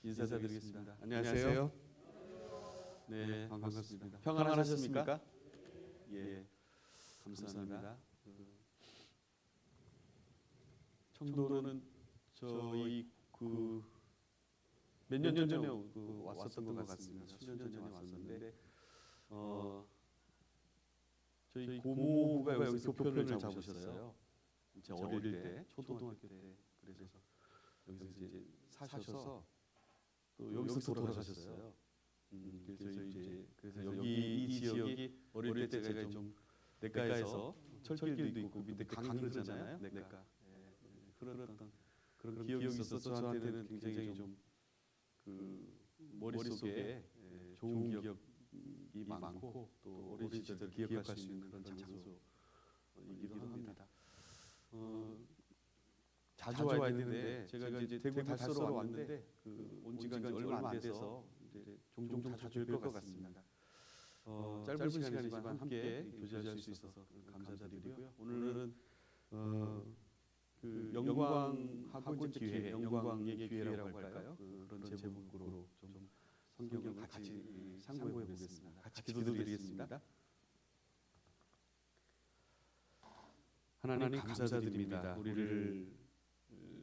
인사드리겠습니다. 안녕하세요. 네, 반갑습니다. 평안하셨습니까? 예, 감사합니다. 청도는 저희 몇 년 전에 왔었던 것 같습니다. 수년 전에 왔었는데 저희 고모부가 여기서 교편을 잡으셨어요. 제 어릴 때, 초등학교 때. 그래서 여기서 이제 사셔서 또 여기서 돌아가셨어요. 그래서 여기 이 지역이 어릴 때 제가 좀 냇가에서 철길도 있고 밑에 강 흐르잖아요. 냇가. 그런 기억이 있어서 저한테는 굉장히 좀 머릿속에 좋은 기억이 많고 또 어린 시절 기억할 수 있는 그런 장소이기도 합니다. 자주 와야 되는데 제가 이제 대구 달서로 왔는데 온 지가 이제 얼마 안 돼서 이제 종종 자주 뵐 것 같습니다. 짧은 시간이지만 함께 교제할 수 있어서 감사드리고요. 오늘은 그 영광하고 이제 기회, 영광의 기회라고 할까요? 그런 제목으로 좀 성경을 같이 상고해 보겠습니다. 같이 기도드리겠습니다. 하나님 감사드립니다. 우리를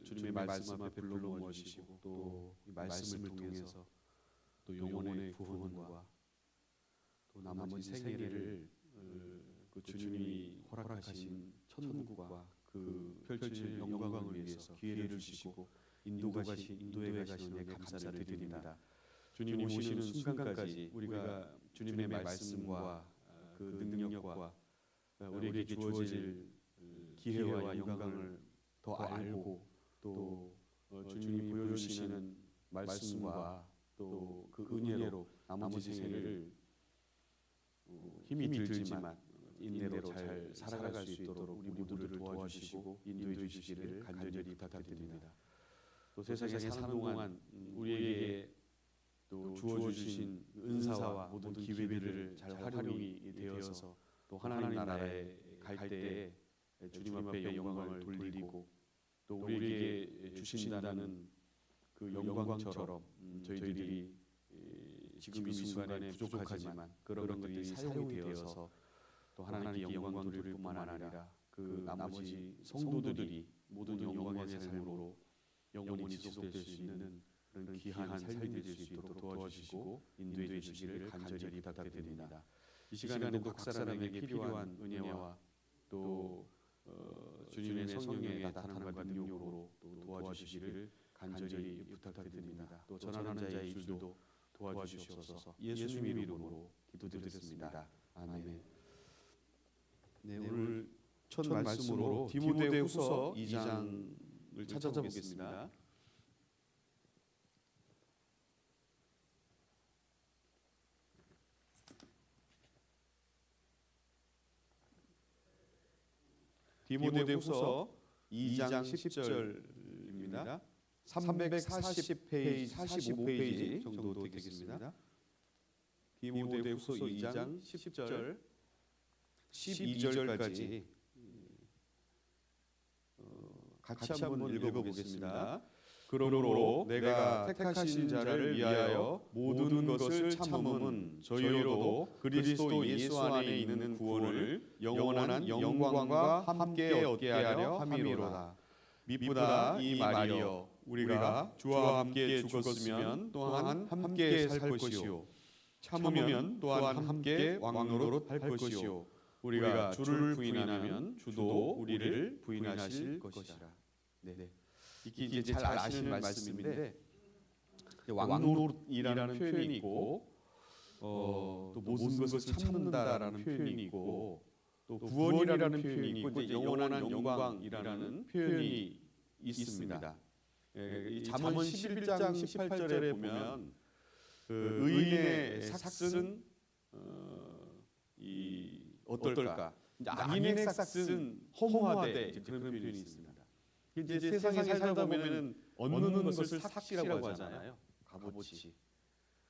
주님의 말씀 앞에 불러 모으시고 또 이 말씀을 통해서 또 영혼의 구원과 또 나머지 생애를 그 주님이 허락하신 천국과 그 펼칠 영광을 위해서 기회를 주시고 인도해 가신 은혜 감사드립니다. 주님 오시는 순간까지 우리가 주님의 말씀과 그 능력과 우리에게 주어질 기회와 영광을 더 알고 또 주님이 보여주시는 말씀과 또 그 은혜로 나머지 생애를 힘이 들지만 인내로 잘 살아갈 수 있도록 우리 모두를 도와주시고 인도해 주시기를 간절히 부탁드립니다. 또 세상에 사는 동안 우리에게 또 주어주신 은사와 모든 기회들을 잘 활용이 되어서 또 하나님 나라에 갈 때에 주님 앞에 영광을 돌리고 또 우리에게 주신다는 그 영광처럼 저희들이 지금 이 순간에 부족하지만 그런 것들이 사용이 되어서 또 하나님께 영광 돌릴 뿐만 아니라 그 나머지 성도들이 모든 영광의 삶으로 영원히 지속될 수 있는 그런 귀한 삶이 될 수 있도록 도와주시고 인도해 주시기를 간절히 부탁드립니다. 이 시간에도 각 사람에게 필요한 은혜와 또 주님의 성령의 나타남과 능력으로 또 도와주시기를 간절히 부탁드립니다. 또 전하는 자의 입술도 도와주시옵소서. 예수님 이름으로 기도드렸습니다. 아멘. 네, 오늘 첫 말씀으로 디모데후서 2장을 찾아보겠습니다. 디모데후서 2장 10절입니다. 340페이지, 45페이지 정도 되겠습니다. 디모데후서 2장 10절, 12절까지 같이 한번 읽어보겠습니다. 그러므로 내가 택하신 자를 위하여 모든 것을 참음은 저희로도 그리스도 예수 안에 있는 구원을 영원한 영광과 함께 얻게 하려 함이로다. 미쁘다 이 말이여 우리가 주와 함께 죽었으면 또한 함께 살 것이요 참으면 또한 함께 왕노릇 할 것이요 우리가 주를 부인하면 주도 우리를 부인하실 것이라. 네. 이게 이제 잘 아시는 말씀인데 왕노릇이라는 표현이 있고 또 모든 것을 참는다라는 표현이 있고 또 구원이라는 표현이 있고 이제 영원한 영광이라는 표현이 있습니다. 잠언 11장 18절에 보면 그 의인의 삭은 어떨까? 악인의 삭은 허무하되 그런 표현이 있습니다. 이제 세상에 살다 보면은 얻는 것을 삭이라고 하잖아요. 값어치.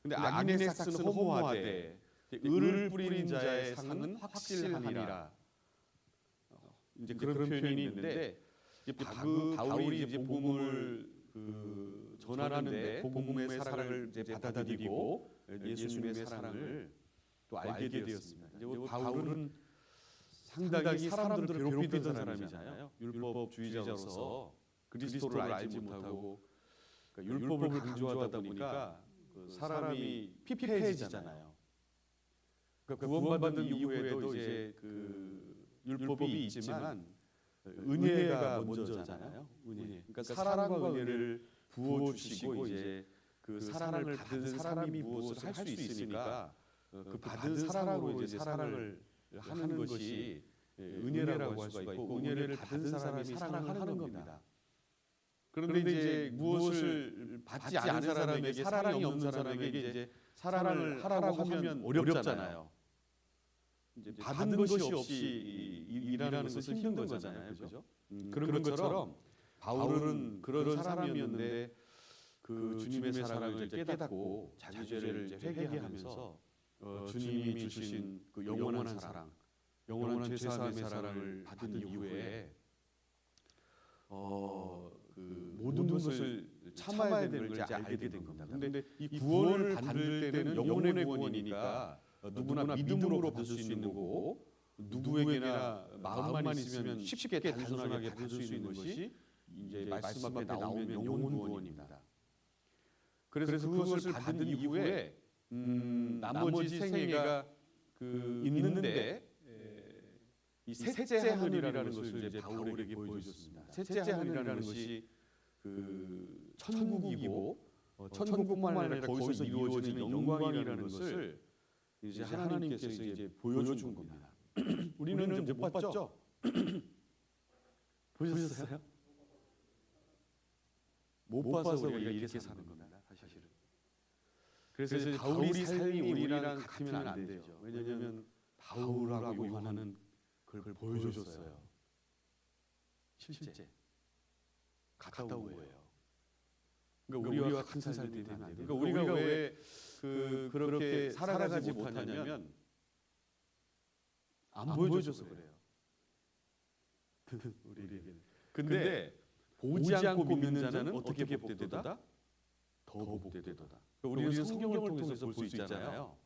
근데 악인의 삭은 허무하되 의를 뿌린 자의 상은 확실하니라. 이제 그런 표현이 있는데 바울이 이제 복음을 전하는데 복음의 사랑을 이제 받아들이고 예수님의 사랑을 또 알게 되었습니다. 이제 바울은 상당히 사람들을 괴롭히던 사람이잖아요. 율법주의자로서 그리스도를 알지 못하고 그러니까 율법을 강조하다 보니까 그 사람이 피폐해지잖아요. 그러니까 구원받은 이후에도 이제 그 율법이 있지만 은혜가 먼저잖아요. 은혜. 그러니까 사랑과 은혜를 부어 주시고 이제 그 사랑을 받은 사람이 무엇을 할 수 있으니까 그 받은 사랑으로 이제 사랑을 하는 것이 은혜라고 할 수가 있고 은혜를 받은 사람이 사랑을 하는 겁니다. 그런데 이제 무엇을 받지 않은 사람에게 사랑이 없는 사람에게 이제 사랑을 하라고 하면 어렵잖아요. 이제 받은 것이 없이 일하는 것은 힘든 거잖아요, 그렇죠? 그런 것처럼 바울은 그런 사람이었는데 그 주님의 사랑을 이제 깨닫고 자기 죄를 이제 회개하면서 주님이 주신 그 영원한 사랑, 영원한 죄사함의 사랑을 받은 이후에 그 모든 것을 참아야 되는 걸 이제 알게 된 겁니다. 그런데 이 구원을 받을 때는 영혼의 구원이니까 누구나 믿음으로 받을 수 있는 거고 누구에게나 마음만 있으면 쉽게 단순하게 받을 수 있는 것이 이제 말씀 앞에 나오면 영혼 구원입니다. 그래서 그것을 받은 이후에 나머지 생애가 그 있는데 이 셋째 하늘이라는 것을 이제 바울에게 보여줬습니다. 셋째 하늘이라는 것이 그 천국이고 천국뿐만 아니라 거기서 이루어지는 영광이라는 것을 이제 하나님께서 이제 보여준 겁니다. 우리는 이제 못 봤죠? 보셨어요? 못 봐서 우리가 이렇게 사는 겁니다. 사실은. 그래서 바울이 삶이 우리랑 같으면 안 되죠. 왜냐하면 바울하고 요한은 그걸 보여줬어요. 실제 가까운 거예요. 그러니까 우리와 같은 삶이 되면 안 돼요. 그러니까 우리가 왜 그렇게 살아가지 못하냐면 안 보여줘서 그래요. 우리에게는. 근데 보지 않고 믿는 자는 어떻게 복되도다? 더 복되도다. 그러니까 우리는 성경을 통해서 볼 수 있잖아요.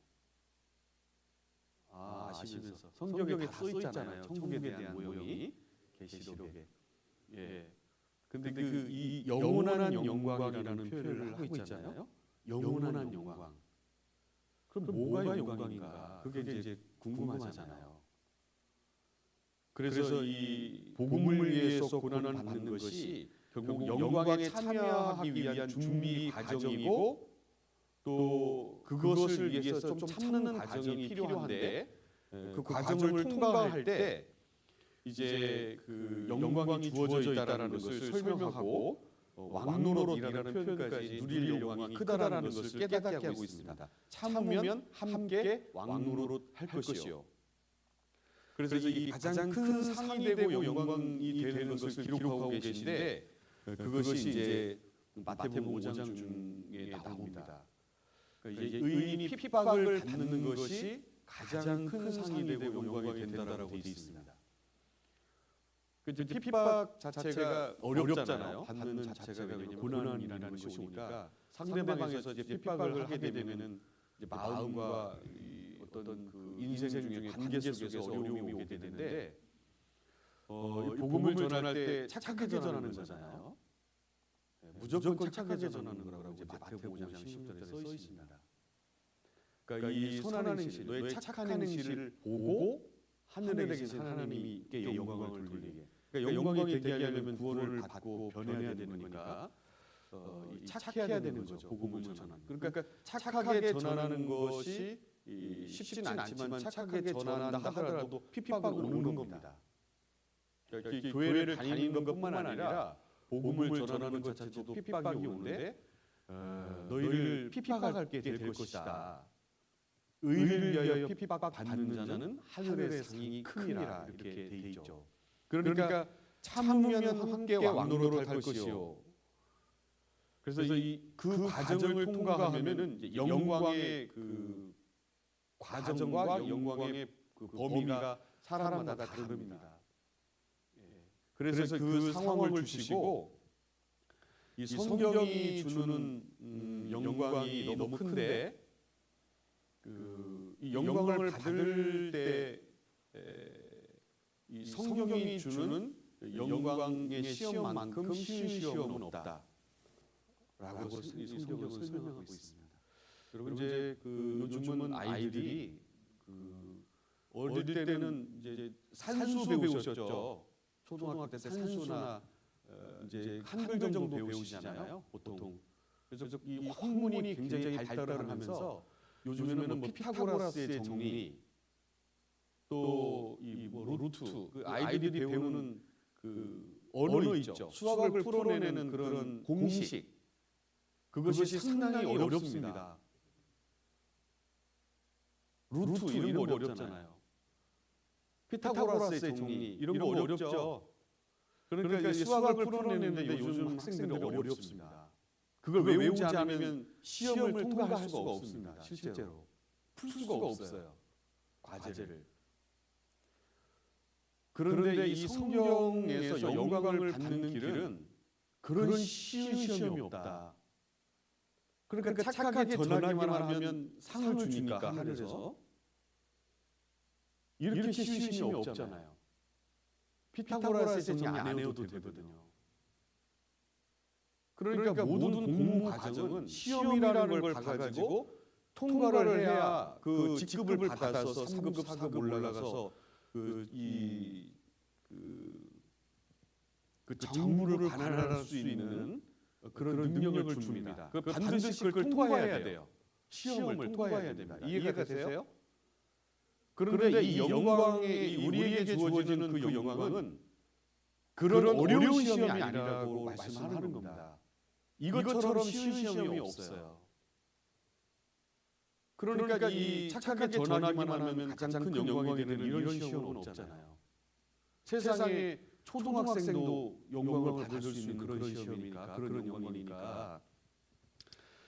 아시면서 성경에 다 써 있잖아요. 천국에 대한 모형이 계시록에. 예. 근데 그 이 영원한 영광이라는 표현을 하고 있잖아요. 영원한 영광. 그럼 뭐가 영광인가? 그게 이제 궁금하잖아요. 그래서 이 복음을 위해서 고난을 받는 것이 결국 영광에 참여하기 위한 준비 과정이고 또 그것을 위해서 좀 참는 과정이 필요한데 그 과정을 통과할 때 이제 그 영광이 주어져 있다라는 것을 설명하고 왕노릇이라는 표현까지 누릴 영광이 크다라는 것을 깨닫게 하고 있습니다. 참으면 함께 왕노릇 할 것이요. 그래서 이 가장 큰 상이 되고 영광이 되는 것을 기록하고 계신데 그것이 이제 마태복음 5장 중에 나옵니다. 그러니까 이제 의인이 핍박을 받는 것이 가장 큰 상이 되고 영광이 된다라고 되어 있습니다. 그 핍박 자체가 어렵잖아요. 받는 자체가 왜냐하면 고난이라는 것이 오니까 상대방에서 이제 핍박을 하게 되면은 이제 마음과 어떤 그 인생 중에 관계 속에서 어려움이 오게 되는데 복음을 전할 때 착하게 전하는 거잖아요. 무조건 착하게 전하는 거라고 이제 마태복음 5장 16절에 써 있습니다. 그러니까 이 선한 행실, 너의 착한 행실을 보고 하늘에 계신 하나님께 영광을 돌리게. 그러니까 영광이 되게 하려면 구원을 받고 변해야 되는 거니까 착해야 되는 거죠. 복음을 전하는. 그러니까 착하게 전하는 것이 쉽진 않지만 착하게 전한다 하더라도 핍박은 오는 겁니다. 그러니까 교회를 다니는 것뿐만 아니라 복음을 전하는 것 자체도 핍박이 오는데 너희를 핍박하게 될 것이다. 의를 위하여 핍박받는 자는 하늘의 상이 크니라 이렇게 돼 있죠. 그러니까 참으면 함께 왕노릇 할 것이요. 그래서 그 과정을 통과하면은 영광의 그 과정과 영광의 그 범위가 사람마다 다릅니다. 그래서 그 상황을 주시고 이 성경이 주는 영광이 너무 큰데 이 영광을 받을 때 이 성경이 주는 영광의 시험만큼 쉬운 시험은 없다라고 이 성경은 설명하고 있습니다. 여러분 이제 요즘은 아이들이 어릴 때는 이제 산수 배우셨죠. 초등학교 때 산수나 이제 한글 정도 배우시잖아요, 보통. 그래서 이 학문이 굉장히 발달을 하면서 요즘에는 뭐 피타고라스의 정리, 또 이 뭐 루트, 그 아이들이 배우는 그 언어 있죠. 수학을 풀어내는 그런 공식, 그것이 상당히 어렵습니다. 루트 이런 거 어렵잖아요. 피타고라스의 정리 이런 거 어렵죠. 그러니까 수학을 풀어내는데 요즘 학생들은 어렵습니다. 그걸 외우지 않으면 시험을 통과할 수가 없습니다. 실제로 풀 수가 없어요. 과제를. 그런데 이 성경에서 영광을 받는 길은 그런 쉬운 시험이 없다. 그러니까 착하게 전하기만 하면 상을 주니까 하늘에서 이렇게 쉬운 시험이 없잖아요. 피타고라스의 정리 안 해도 되거든요. 그러니까 모든 공부 과정은 시험이라는 걸 봐가지고 통과를 해야 그 직급을 받아서 3급, 4급 올라가서 그 정부를 관할할 수 있는 그런 능력을 줍니다. 반드시 그걸 통과해야 돼요. 시험을 통과해야 됩니다. 이해가 되세요? 그런데 이 영광이 우리에게 주어지는 그 영광은 그런 어려운 시험이 아니라고 말씀하는 겁니다. 이것처럼 쉬운 시험이 없어요. 그러니까 이 착하게 전하기만 하면 가장 큰 영광이 되는 이런 시험은 없잖아요. 세상에 초등학생도 영광을 받을 수 있는 그런 시험이니까, 그런 영광이니까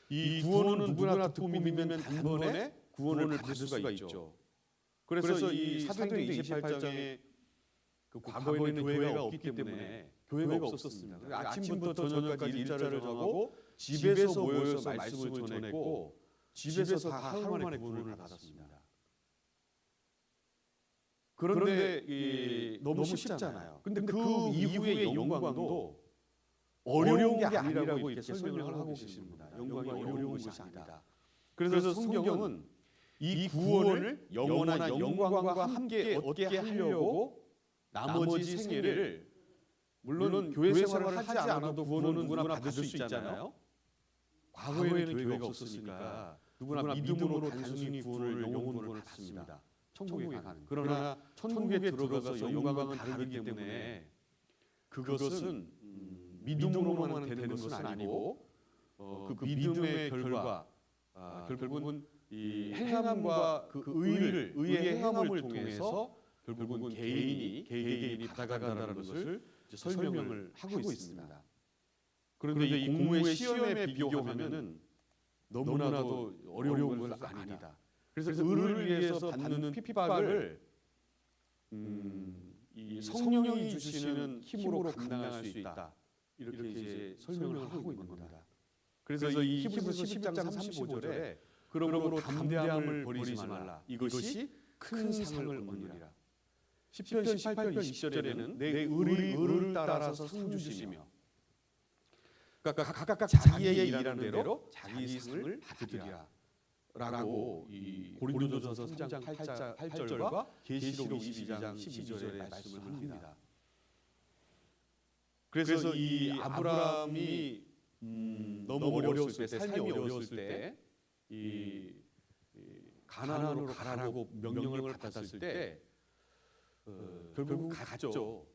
이 구원은 누구나 듣고 믿으면 단번에 구원을 받을 수가 있죠. 그래서 이 사도행전 28장에 그 과거에는 교회가 없기 때문에 교회가 없었습니다. 아침부터 저녁까지 일자를 정하고 집에서 모여서 말씀을 전했고 집에서 다 하루 만에 구원을 받았습니다. 그런데 너무 쉽잖아요. 근데 그 이후의 영광도 어려운 게 아니라고 이렇게 설명을 하고 계십니다. 영광이 어려운 것이 아니다. 그래서 성경은 이 구원을 영원한 영광과 함께 얻게 하려고 나머지 생애를 물론 교회 생활을 하지 않아도 구원은 누구나 받을 수 있잖아요. 과거에는 교회가 없었으니까 누구나 믿음으로 단순히 구원을 영원 구원을 받습니다. 천국에 가는. 그러나 천국에 들어가서 영광은 다르기 때문에 그것은 믿음으로만 되는 것은 아니고 그 믿음의 결과 결국은 이 행함과 그 의의 행함을 통해서 결국은 개개인이 받아간다는 것을 설명을 하고 있습니다. 그런데 이 공무의 시험에 비교하면은 너무나도 어려운 것은 아니다. 그래서 의를 위해서 받는 핍박을 이 성령이 주시는 힘으로 감당할 수 있다. 이렇게 이제 설명을 하고 있는 겁니다. 그래서 이 히브리서 11장 35절에 그러므로 담대함을 버리지 말라. 이것이 큰 상을 얻으리라. 10편 18편 20절에는 내 의를 따라서 상 주시며 그러니까 각각 자기의 일하는 대로 자기 상을 받으리라. 라고 이 고린도전서 3장 8절과 계시록 22장 12절에 말씀을 합니다. 그래서 이 아브라함이 너무 어려웠을 때, 삶이 어려웠을 때 이 가나안으로 가라고 명령을 받았을 때 결국 갔죠.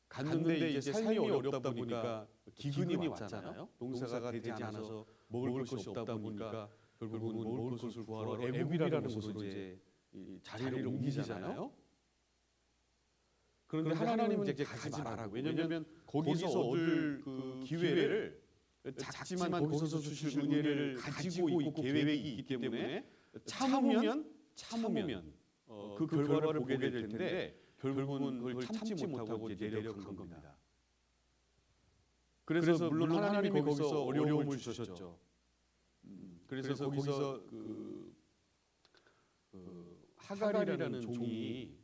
갔는데 이제 삶이 어렵다 보니까 기근이 왔잖아요. 농사가 되지 않아서 먹을 것이 없다 보니까 결국은 먹을 것을 구하러 애굽이라는 곳으로 이제 자리를 옮기잖아요. 그런데 하나님은 이제 가지 말라고. 왜냐하면 거기서 얻을 그 기회를 작지만 거기서 주실 은혜를 가지고 있고 계획이 있기 때문에 참으면 그 결과를 보게 될 텐데 결국은 그걸 참지 못하고 이제 내려간 겁니다. 그래서 물론 하나님이 거기서 어려움을 주셨죠. 그래서 거기서 하갈이라는 종이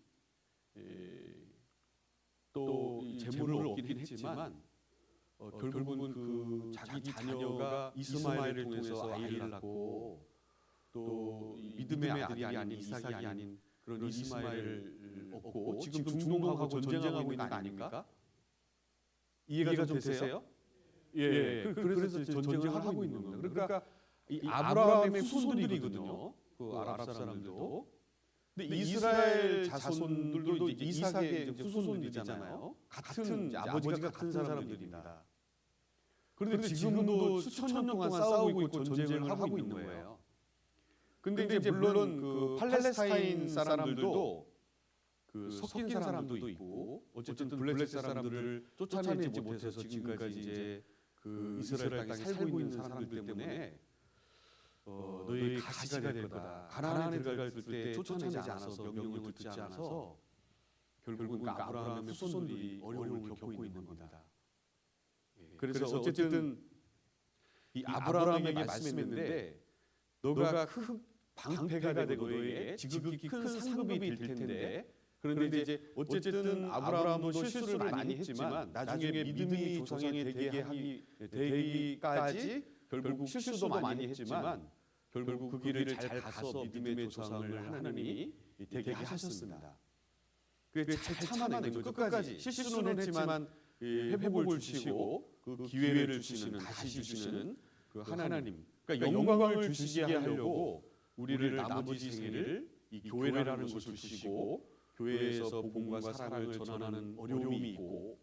또 재물을 얻긴 했지만 결국은 그 자기 자녀가 이스마엘을 통해서 아이를 낳고 또 믿음의 아들이 아닌 이삭이 아닌 그런 이스마엘을 얻고 지금 중동하고 전쟁하고 있는 거 아닙니까? 이해가 좀 되세요? 예. 그래서 전쟁을 하고 있는 겁니다. 그러니까 이 아브라함의 후손들이거든요. 그 아랍 사람들도. 근데 이스라엘 자손들도 이제 이삭의 후손들이잖아요. 같은 아버지가 같은 사람들입니다. 그런데 지금도 수천 년 동안 싸우고 있고 전쟁을 하고 있는 거예요. 근데 이제 물론 그 팔레스타인 사람들도 그 섞인 사람도 있고 어쨌든 블레셋 사람들을 쫓아내지 못해서 지금까지 이제 그 이스라엘 땅에 살고 있는 사람들 때문에 너희 가시가 될 거다. 가나안에 들어갈 때 쫓아내지 않아서 명령을 듣지 않아서 결국은 아브라함의 후손들이 어려움을 겪고 있는 겁니다. 그래서 어쨌든 이 아브라함에게 말씀했는데 너가 큰 방패가 되고 너에게 지극히 큰 상급이 될 텐데 그런데 이제 어쨌든 아브라함도 실수를 많이 했지만 나중에 믿음이 조상이 되기까지 결국 실수도 많이 했지만 결국 그 길을 잘 가서 믿음의 조상을 하나님이 되게 하셨습니다. 잘 참아낸 거죠. 끝까지 실수는 했지만 회복을 주시고 그 기회를 주시는 다시 주시는 그 하나님. 그러니까 영광을 주시게 하려고 우리를 나머지 생애를 이 교회라는 것을 주시고 교회에서 복음과 사랑을 전하는 어려움이 있고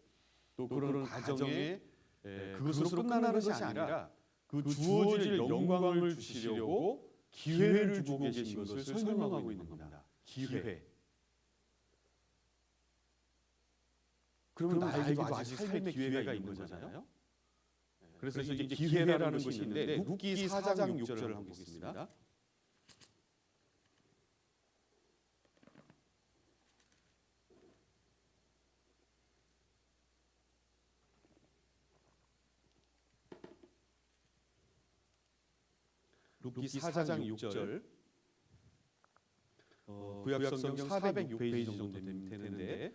또 그런 과정에 그것으로 끝나는 것이 아니라 그 주어질 영광을 주시려고 기회를 주고 계신 것을 설명하고 있는 겁니다. 기회. 그러면 나에게도 아직 삶의 기회가 있는 거잖아요. 그래서 이제 기회라는 것이 있는데 룻기 4장 6절을 한번 보겠습니다. 룻기 4장 6절 구약성경 406페이지 정도 되는데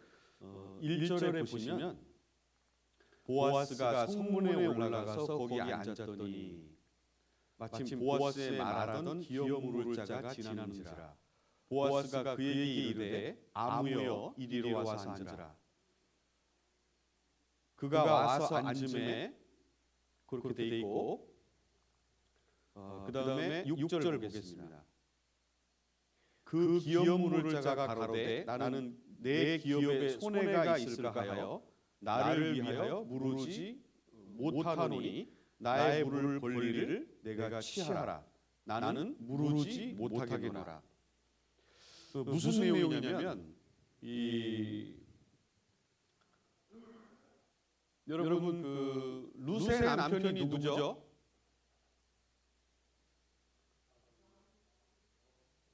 1절에 보시면 보아스가 성문에 올라가서 거기 앉았더니 마침 보아스의 말하던 기업 물을 자가 지나는지라 보아스가 그에게 이르되 아무여 이리로 와서 앉으라 그가 와서 앉음에 그렇게 돼 있고 그 다음에 6절을 보겠습니다. 그 기업 물을 자가 가로되 나는 내 기업에 손해가 있을까 하여 나를 위하여 무르지 못하노니 나의 물을 권리를 내가 취하라. 나는 무르지 못하겠노라. 무슨 내용이냐면 여러분 그 룻의 남편이 누구죠?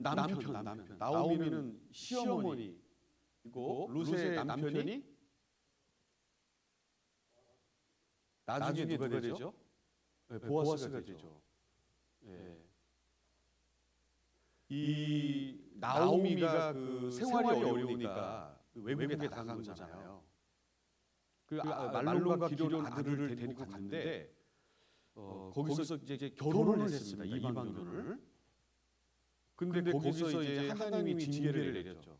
남편. 나오미는 시어머니이고 룻의 남편이 나중에 누가 되죠? 보아스가 되죠. 이 나오미가 그 생활이 어려우니까 외국에 나간 거잖아요. 그 말론과 기럯 아들을 데리고 갔는데 거기서 이제 결혼을 했습니다. 이방 결혼을. 근데 거기서 이제 하나님이 징계를 내렸죠.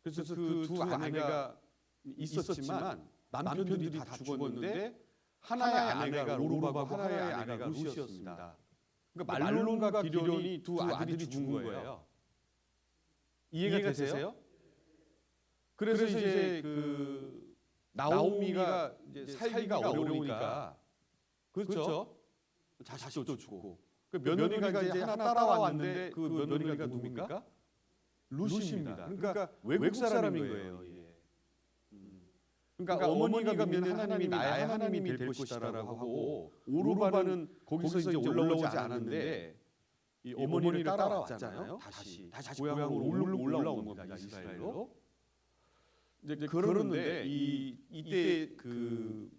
그래서 그 두 아내가 있었지만 남편들이 다 죽었는데 하나의 아내가 로르바고 하나의 아내가 룻이었습니다. 그러니까 말론과 기럯이 두 아들이 죽은 거예요. 이해가 되세요? 그래서 이제 그 나오미가 이제 살기가 어려우니까 그렇죠? 자식도 죽고 그 며느리가 이제 하나 따라왔는데 그 며느리가 누굽니까? 룻입니다. 그러니까 외국 사람인 거예요. 그러니까 어머니가 믿는 하나님이 나의 하나님이 될 것이다라고 하고 오르바는 거기서 이제 올라오지 않았는데 이 어머니를 따라왔잖아요. 다시 고향으로 올라온 겁니다. 이스라엘로. 이제 그러는데 이때 그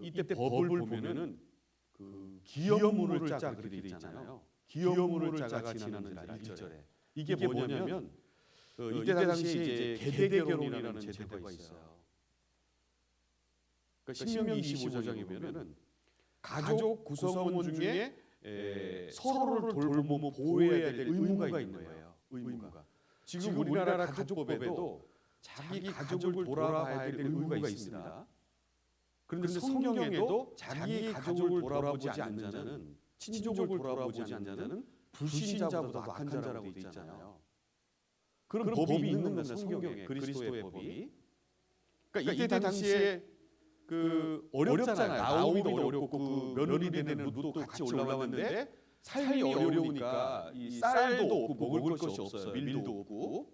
이때 법을 보면은 그 기업문을 짜 그렇게 돼 있잖아요. 기업문을 짜가 지나는 1절에 이게 뭐냐면 이때 당시에 이제 계대결혼이라는 제도가 있어요. 그러니까 신명기 25장에 보면은 가족 구성원 중에 서로를 돌보고 보호해야 될 의무가 있는 거예요. 의무가. 지금 우리나라 가족법에도 자기 가족을 돌아봐야 될 의무가 있습니다. 그런데 성경에도 자기 가족을 돌아보지 않는 자는, 친족을 돌아보지 않는 자는 불신자보다 악한 자라고 돼 있잖아요. 그런 법이 있는 겁니다. 성경에 그리스도의 법이. 그러니까 이때 당시에 그 어렵잖아요. 나오미도 어렵고 그 며느리 되는 룻도 같이 올라왔는데 삶이 어려우니까 이 쌀도 없고 먹을 것이 없어요. 밀도 없고.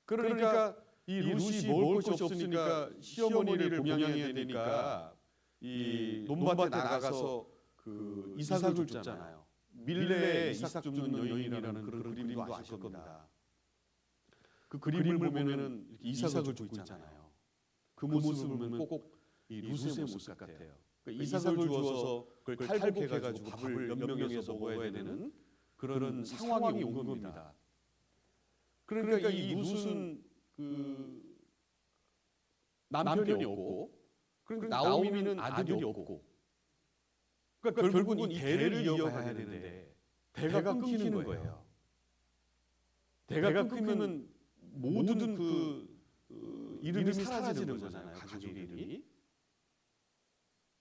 그러니까 이 룻이 먹을 것이 없으니까 시어머니를 봉양해야 되니까 이 논밭에 나가서 그 이삭을 줍잖아요. 밀레에 이삭 줍는 여인이라는 그런 그림도 아실 겁니다. 그 그림을 보면은 이삭을 줍고 있잖아요. 그 모습을 보면 꼭 이 룻의 모습 같아요. 그러니까 이삭을 주어서 그걸 탈곡해가지고 밥을 몇 명에서 먹어야 되는 그런 상황이 온 겁니다. 그러니까 이 룻은 그 남편이 없고, 그러니까 나오미는 아들이 없고, 그러니까 결국은 이 대를 이어가야 되는데 대가 끊기는 거예요. 대가 끊기면 모든 그 이름이 사라지는 거잖아요. 가족의 이름이.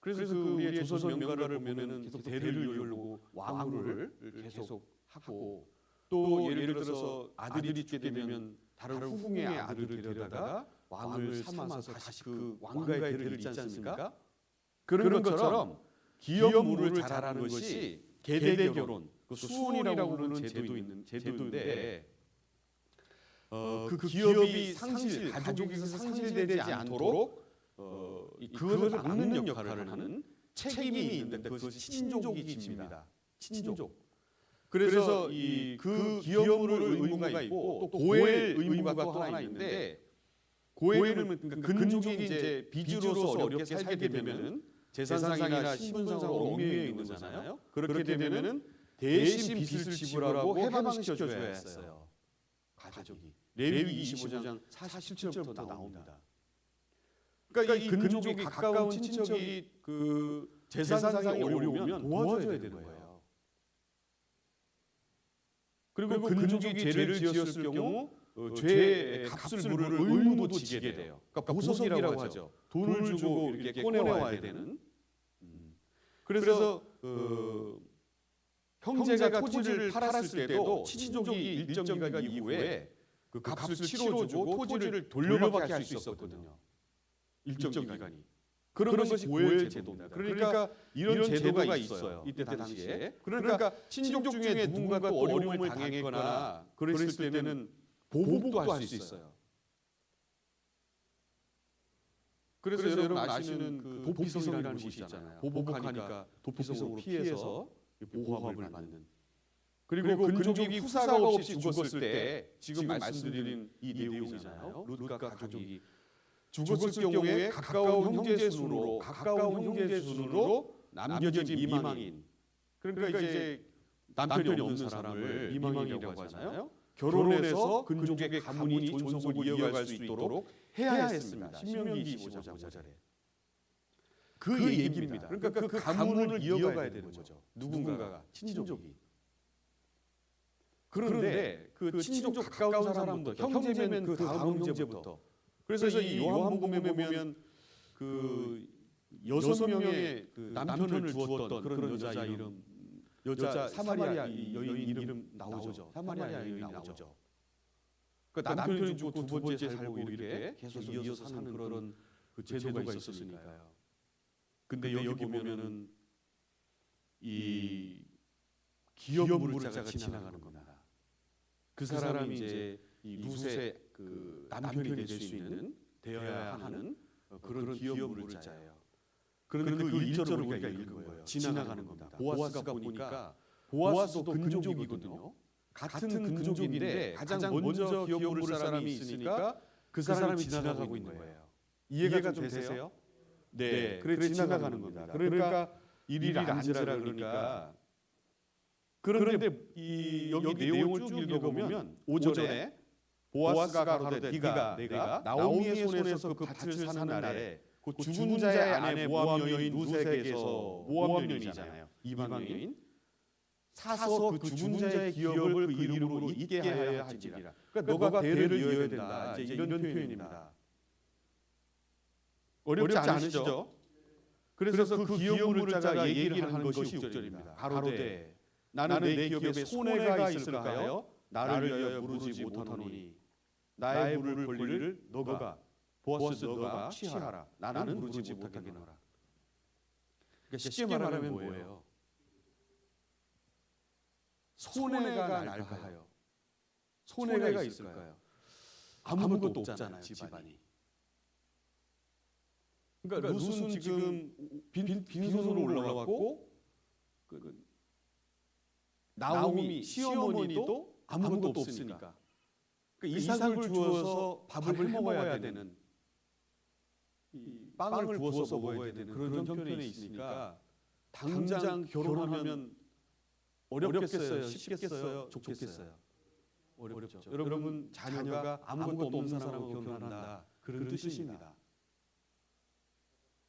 그래서 그 우리의 조선 명가를 보면은 계속 대를 이으려고 왕후를 계속 하고, 또 예를 들어서 아들이 죽게 되면 다른 후궁의 아들을 데려다가 왕을 삼아서 다시 그 왕가의 대를 잇지 않습니까? 그런 것처럼 기업물을 잘하는 것이 계대 결혼, 그 수혼이라고 부르는 제도인데 그 기업이 가족에서 상실되지 않도록 그것을 막는 역할을 하는 책임이 있는데 그것이 친족이 집니다. 친족. 그래서 그 기업물을 의무가 있고 또 고엘 의무가 또 하나 있는데, 고엘은 그러니까 근족이 이제 빚으로서 어렵게 살게 되면은 재산상이나 신분상으로 얽매여 있는 거잖아요. 그렇게 되면은 대신 빚을 지불하고 해방시켜 줘야 했어요. 가족이. 레위기 25장 47절부터 나옵니다. 그러니까 이 근족이 가까운 친척이 그 재산상이 어려우면 도와줘야 되는 거예요. 그리고 근족이 죄를 지었을 경우 죄의 값을 물을 의무도 지게 돼요. 그러니까 보석이라고 하죠. 돈을 주고 이렇게 꺼내와야 되는. 그래서 형제가 토지를 팔았을 때도 친족이 일정 기간 이후에 그 값을 치러주고 토지를 돌려받게 할 수 있었거든요. 일정 기간이. 그런 것이 고엘 제도입니다. 그러니까 이런 제도가 있어요. 이때 당시에. 그러니까 친족 중에 누군가 또 어려움을 당했거나 그랬을 때는 보복도 할 수 있어요. 그래서 여러분 아시는 그 도피성이라는 곳이 있잖아요. 보복하니까 도피성으로 피해서 보호함을 받는. 그리고 근족이 후사가 없이 죽었을 때 지금 말씀드린 이 내용이잖아요. 룻과 가족이 죽었을 경우에 가까운 형제 순으로 남겨진 미망인. 그러니까 이제 남편이 없는 사람을 미망이라고 하잖아요. 결혼해서 근족의 가문이 존속을 이어갈 수 있도록 해야 했습니다. 신명기 25장 5절에. 그 얘기입니다. 그러니까 그 가문을 이어가야 되는 거죠. 누군가가, 친족이. 그런데 그 친족 가까운 사람부터, 형제면 그 다음 형제부터. 그래서 이 요한복음에 보면 그 6명의 그 남편을 두었던 그런 여자 사마리아 여인 이름 나오죠. 사마리아 여인 나오죠. 그러니까 남편이 죽고 두 번째 살고 이렇게 계속 이어서 사는 그런 그 제도가 있었으니까요. 근데 여기 보면은 이 기업물을 자가 지나가는 겁니다. 그 사람이 이제 이 룻의 그 남편이 될 수 있는 되어야 하는 그런 기업물을 자예요. 그런데 그 1절을 우리가 읽은 거예요. 지나가는 겁니다. 보아스가 보니까 보아스도 근족이거든요. 같은 근족인데 가장 먼저 기업물을 사람이 있으니까 그 사람이 지나가고 있는 거예요. 이해가 좀 되세요? 네, 그래 지나가는 겁니다. 그러니까 이리를 앉으라 그러니까 그런데 이 여기 내용을 쭉 읽어보면 5절에 보아스가 가로되 네가 내가 나오미의 손에서 그 밭을 사는 날에 그 죽은 자의 아내 모압 여인 루색에서 모압 여인이잖아요. 이방 여인 사서 그 죽은 자의 기업을 그 이름으로 잊게 하여야 할지니라. 그러니까 너가 대를 이어야 된다. 이제 이런 표현입니다. 어렵지 않으시죠? 그래서 그 기업물을 짜가 얘기를 하는 것이 6절입니다. 가로되 나는 내 기업에 손해가 있을까 하여 나를 위하여 부르지 못하노니 나의 부를 권리를 너가 보아스 너가 취하라. 나는 부르지 못하겠노라. 그러니까 쉽게 말하면 뭐예요? 손해가 날까 하여 손해가 있을까요? 아무것도 없잖아요, 집안이. 그러니까 룻은 지금 빈손으로 올라왔고 나오미 시어머니도 아무것도 없으니까 그러니까 이삭을 주어서 밥을 해 먹어야 되는 빵을 구워서 먹어야 되는 그런 형편에 있으니까 당장 결혼하면 어렵겠어요? 쉽겠어요? 좋겠어요? 어렵죠. 여러분 자녀가 아무것도 없는 사람하고 결혼한다 그런 뜻입니다.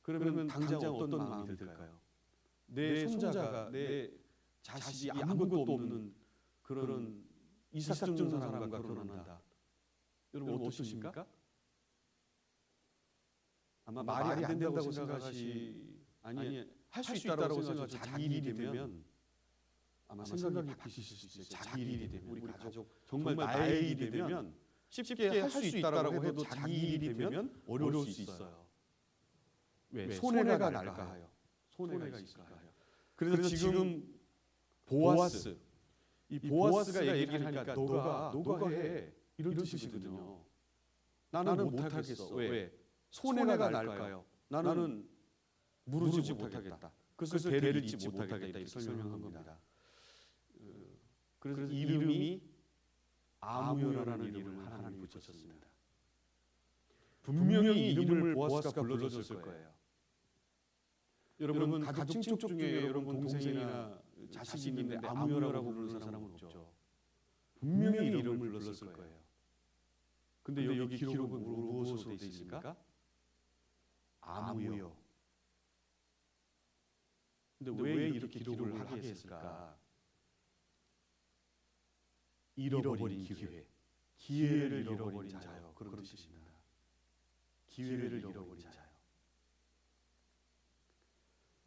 그러면 당장 어떤 마음이 들까요? 내 손자가 내 자식이 아무것도 없는 그런 이삭 주는 사람과 결혼한다. 여러분 어떠십니까? 아마 말이 안 된다고 아니 할 수 있다라고 생각하지 자기 일이 되면 아마 생각이 바뀌실 수 있어요. 자기 일이 되면 우리 가족 정말 나의 일이 되면 쉽게 할 수 있다라고 해도 자기 일이 되면 어려울 수 있어요. 왜? 손해가 날까 하여. 손해가 있을까 하여. 그래서 지금 보아스 이 보아스가 얘기를 하니까 너가 해 이런 뜻이거든요. 나는 못하겠어. 왜? 손해가 날까요? 나는 무르지 못하겠다. 그래서 대를 잇지 못하겠다 이렇게 설명한 겁니다. 그래서 이름이 아무요라는 이름을 하나님이 붙였습니다. 분명히 이름을 보아스가 불러줬을 거예요. 여러분 가족 친척 중에 여러분 동생이나 자식이 있는데 아무요라고 부르는 사람은 없죠. 분명히 이름을 불렀을 거예요. 근데 여기 기록은 무엇으로 되어 있습니까? 아무요. 근데 왜 이렇게 기록을 하게 했을까? 잃어버린 기회를 잃어버린 자요. 그런 뜻입니다. 기회를 잃어버린 자요.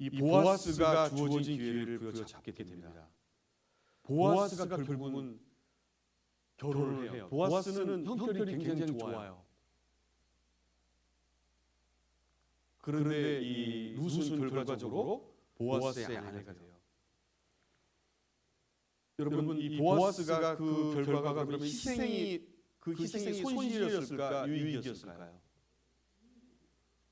이 보아스가 주어진 기회를 부여잡게 됩니다. 보아스가 결국은 결혼을 해요. 보아스는 형편이 굉장히 좋아요. 그런데 이 룻은 결과적으로 보아스의 아내가 돼요. 여러분 이 보아스가 그 결과가 그러면 희생이 손실이었을까 유익이었을까요?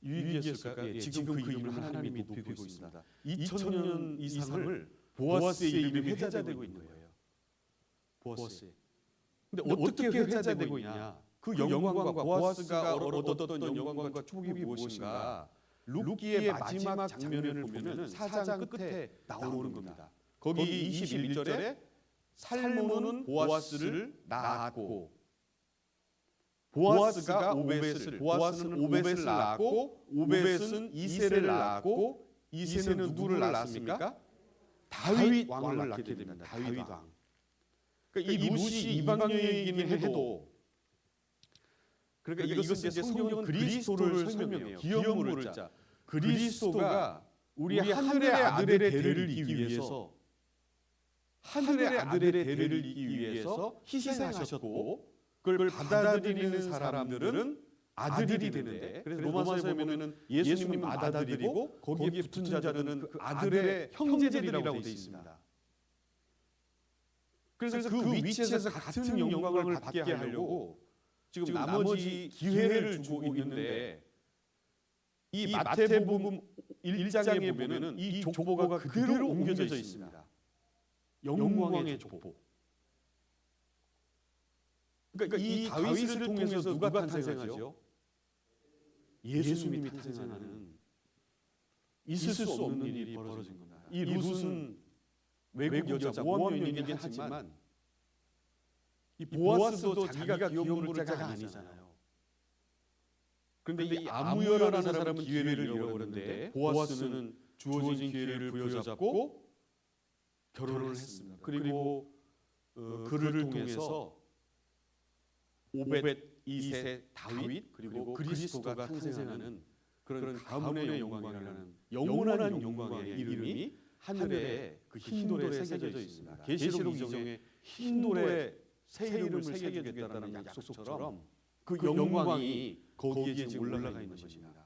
유익이었을까요? 예, 지금 그 이름을 하나님이 높이고 있습니다. 2000년 이상을 보아스의 이름이 회자되고 있는 거예요. 보아스. 근데 어떻게 회자되고 있냐? 그 영광과 보아스가 얻었던 영광과 축복이 무엇인가? 룻기의 마지막 장면을 보면은 4장 끝에 나오는 겁니다. 거기 21절에 살모는 보아스를 낳았고 보아스는 오벳을 낳았고 오벳은 이새를 낳았고 이새는 누구를 낳았습니까? 다윗 왕을 낳게 됩니다. 다윗 왕. 그러니까 이 룻이 이방 여인이기는 해도 그러니까 이것은 이제 성경은 그리스도를 설명해요. 기업물을 짜. 그리스도가 우리 하늘의 아들의 대를 잇기 위해서 하늘의 아들의 대를 잇기 위해서 희생하셨고 그걸 받아들이는 사람들은 아들이 되는데 그래서 로마서에 보면은 예수님은 아들이고 거기에 붙은 자들은 그 아들의 형제들이라고 되어 있습니다. 그래서 그 위치에서 같은 영광을 받게 하려고 지금 나머지 기회를 주고 있는데 이 마태복음 1장에 보면은 이 족보가 그대로 옮겨져 있습니다. 영광의 족보. 그러니까 이 다윗을 통해서 누가 탄생하죠? 예수님이 탄생하는 있을 수 없는 일이 벌어진 겁니다. 이 룻은 외국 여자 모함 여인이긴 하지만 이 보아스도 자기가 귀여운 물자가 아니잖아요. 그런데 이 아무여라는 사람은 기회를 잃어버렸는데 보아스는 주어진 기회를 부여잡고 결혼을 했습니다. 그리고 그를 통해서 오벳 2세 다윗 그리고 그리스도가 탄생하는 그런 가문의 영광이라는 영원한 영광의 이름이 하늘에 그 흰돌에 새겨져 있습니다. 계시록 2장에 흰돌에 새 이름을 새겨주겠다는 약속처럼 그 영광이 거기에 지금 올라가 있는 것입니다.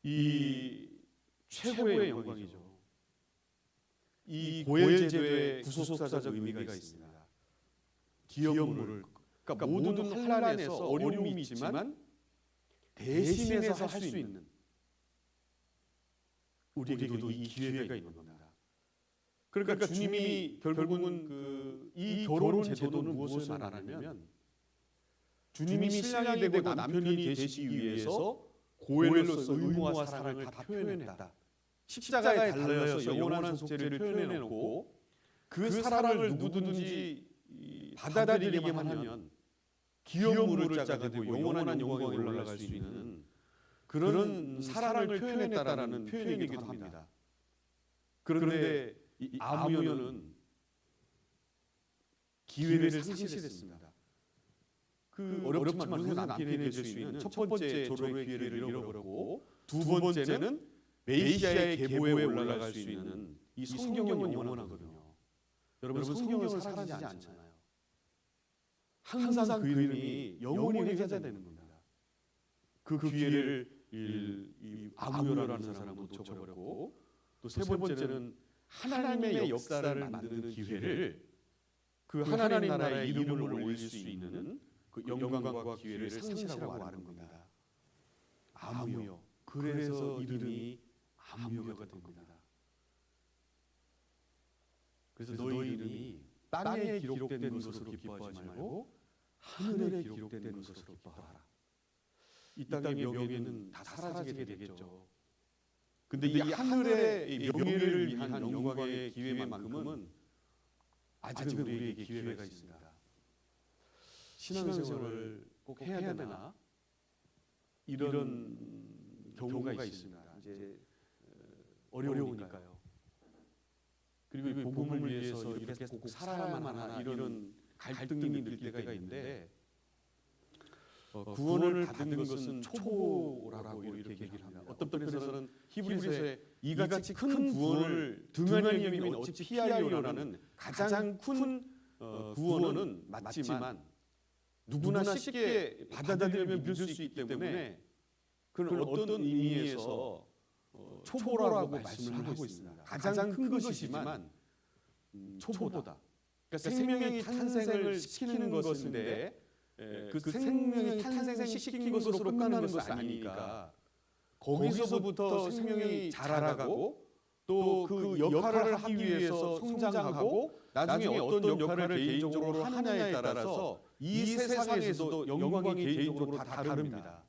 이 최고의 영광이죠. 이 고엘 제도의 구속사적 의미가 있습니다. 기업물을 그러니까 모든 환난에서 어려움이 있지만 대신해서 할 수 있는 우리에게도 이 기회가 있는 겁니다. 그러니까 주님이 결국은 이 결혼 제도는 무엇을 말하냐면 주님이 신랑이 되고 남편이 되시기 위해서 고엘로서 의무와 사랑을 다 표현했다. 십자가에 달려서 영원한 속죄를 표현해놓고 그 사랑을 누구든지 받아들이기만 하면 기업 물자가 되고 영원한 영광에 올라갈 수 있는 그런 사랑을 표현했다라는 표현이기도 합니다. 그런데 이 아무여는 기회를 상실했습니다. 그 어렵지만 룻의 남편에게 줄 수 있는 첫 번째 조로의 기회를 잃어버렸고 두 번째는 메시아의 계보에 올라갈 수 있는 이 성경은 영원하거든요. 여러분 성경은 사라지지 않잖아요. 항상 그 이름이 영원히 회자되는 겁니다. 그 기회를 이 아무여라는 사람은 놓쳐버렸고 또 세 번째는 하나님의 역사를 만드는 기회를 그 하나님 나라의 이름을 올릴 수 있는 그 영광과 기회를 상실하고 마는 겁니다. 아무여. 그래서 이름이 아무여가 됩니다. 그래서 너희 이름이 땅에 기록된 것으로 기뻐하지 말고 하늘에 기록된 것으로 기뻐하라. 이 땅의 명예는 다 사라지게 되겠죠. 근데 이 하늘의 명예를 위한 영광의 기회만큼은 아직은 우리에게 기회가 있습니다. 신앙생활을 꼭 해야 되나? 이런 경우가 있습니다. 이제 어려우니까요. 그리고 이 복음을 위해서 이렇게 꼭 살아야만 하나 이런 갈등이 느낄 때가 있는데 구원을 받는 것은 초보라고 이렇게 얘기를 합니다. 어떤 편에서는 히브리서에 이같이 큰 구원을 등한히 여기면 어찌 피하리오라는 가장 큰 구원은 맞지만 누구나 쉽게 받아들이면 믿을 수 있기 때문에 그런 어떤 의미에서 초보라고 말씀을 하고 있습니다. 가장 큰 것이지만 초보다. 그러니까 생명의 탄생을 시키는 것인데 그 생명이 탄생시킨 것으로 끝나는 것은 아니니까 거기서부터 생명이 자라가고 또 그 역할을 하기 위해서 성장하고 나중에 어떤 역할을 개인적으로 하느냐에 따라서 이 세상에서도 영광이 개인적으로 다 다릅니다.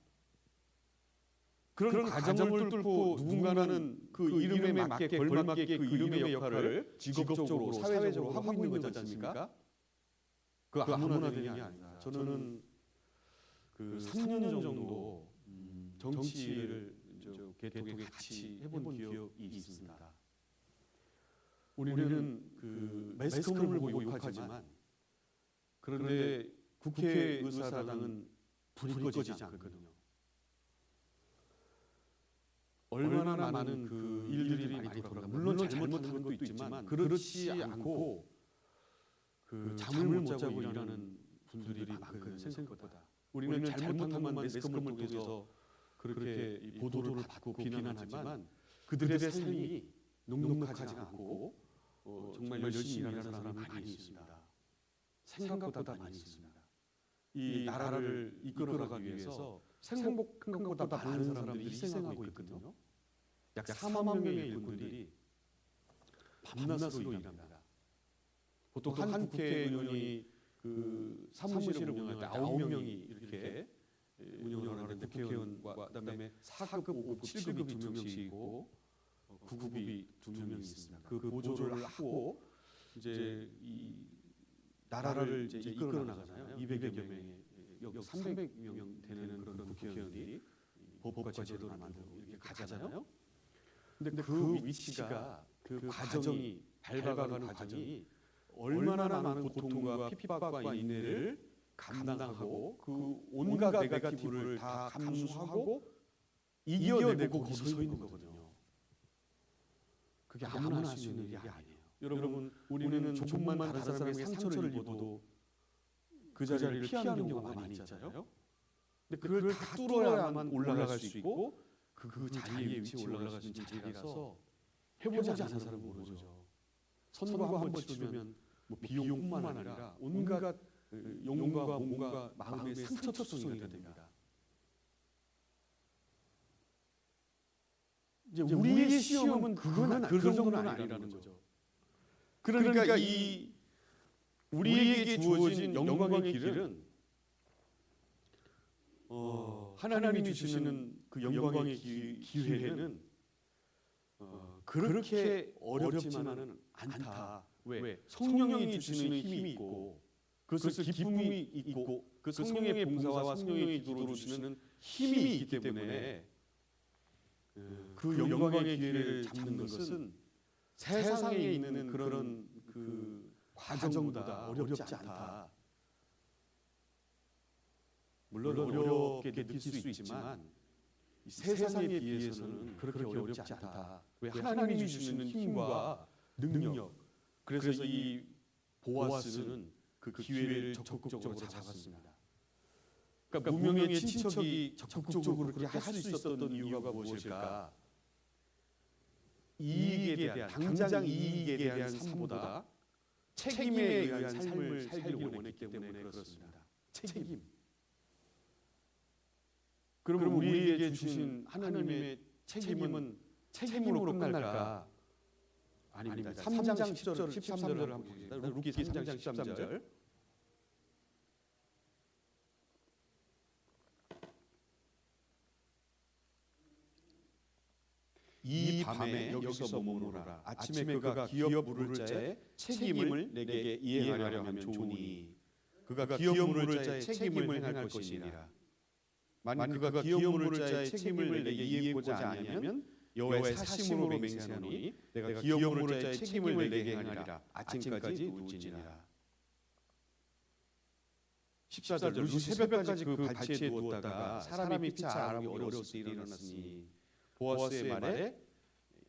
그런 과정을 뚫고 누군가는 그 이름에 맞게 걸맞게 그 이름의 역할을 직업적으로 사회적으로 하고 있는 거지 않습니까? 그 아무나 되는 게 아니다. 저는 그 3년 정도 정치를 개통에 같이 해본 기억이 있습니다. 우리는 그 매스컴을 보고 욕하지만 그런데 국회의사당은 불이 꺼지지 않거든요. 얼마나 많은 그 일들이 많이 돌아갑니다. 물론 잘못하는 것도 있지만 그렇지 않고 그 잠을 못 자고 일하는 분들이 많거든요. 생각보다. 우리는 잘못한 것만 매스컴을 통해서 그렇게 보도를 받고 비난하지만 그들의 삶이 녹록하지 않고 정말 열심히 일하는 사람이 많이 있습니다. 생각보다 많이 있습니다. 이 나라를 이끌어가기 위해서 생각보다 많은 사람들이 희생하고 있거든요. 약 4만 명의 일꾼들이 밤낮으로 일합니다. 보통 한 국회의원이 그 사무실을 운영할 때 9명이 이렇게 운영을 하는데 국회의원과 그다음에 4급, 5급, 7급이 2명씩 있고 9급이 2명이 있습니다. 그 보조를 하고 이제 이 나라를 이제 이끌어 나가잖아요. 200여 명의 여기 300명 되는 그런 국회의원들이 법과 제도를 만들고 이렇게 가잖아요. 근데 그 위치가 그 과정이 밟아가는 과정이 얼마나 많은 고통과 핍박과 인내를 감당하고 그 온갖 네거티브를 다 감수하고 이겨내고 거기 서 있는 거거든요. 그게 아무나 할 수 있는 일이 아니에요. 여러분, 우리는 조금만 다른 사람에게 상처를 입어도 그 자리를 피하는 경우가 많이 있잖아요. 근데 그걸 다 뚫어야만 올라갈 수 있고 그 자리에 위치에 올라갈 수 있는 자리라서 해보지 않은 사람은 모르죠. 선거 한번 치르면 뭐 비용뿐만 아니라 온갖 용과 몸과 마음의 상처투성이가 됩니다. 이제 우리의 시험은 그 정도는 아니라는 거죠. 그러니까 이 우리에게 주어진 영광의 길은 하나님이 주시는 그 영광의 기회는 그렇게 어렵지만은 않다. 왜? 성령이 주시는 힘이 있고 그것을 기쁨이 있고 그 성령의 봉사와 성령의 기도로 주시는 힘이 있기 때문에 그 영광의 기회를 잡는 것은 세상에 있는 그런 그 과정보다 어렵지 않다. 물론 어렵게 느낄 수 있지만 세상에 비해서는 그렇게 어렵지 않다. 왜? 하나님이 주시는 힘과 능력. 그래서 이 보아스는 그 기회를 적극적으로 잡았습니다. 그러니까 무명의 친척이 적극적으로 그렇게 할 수 있었던 이유가 무엇일까? 이익에 대한 당장 이익에 대한 삶보다 책임에 의한 삶을 살기를 원했기 때문에 그렇습니다. 책임. 그러면 우리에게 주신 하나님의 책임은 책임으로 끝날까? 아닙니다. 3장 10절, 13절을 한번 보겠습니다. 룻기 3장 13절. 이 밤에 여기서 머무르라. 아침에 그가 기업 물을 자의 책임을 내게 이행하려 하면 좋으니 그가 기업 물을 자의 책임을 행할 것이니라. 만일 그가 기업 물을 자의 책임을 내게 이행하고자 아니하면 여호와의 사심으로 맹세하노니 내가 기업 물을 자의 책임을 내게 행하리라. 아침까지 누울지니라. 14절 룻이 새벽까지 그 발치에 누웠다가 사람이 피차 알아보기 어려웠을 때 일어났으니 보아스의 말에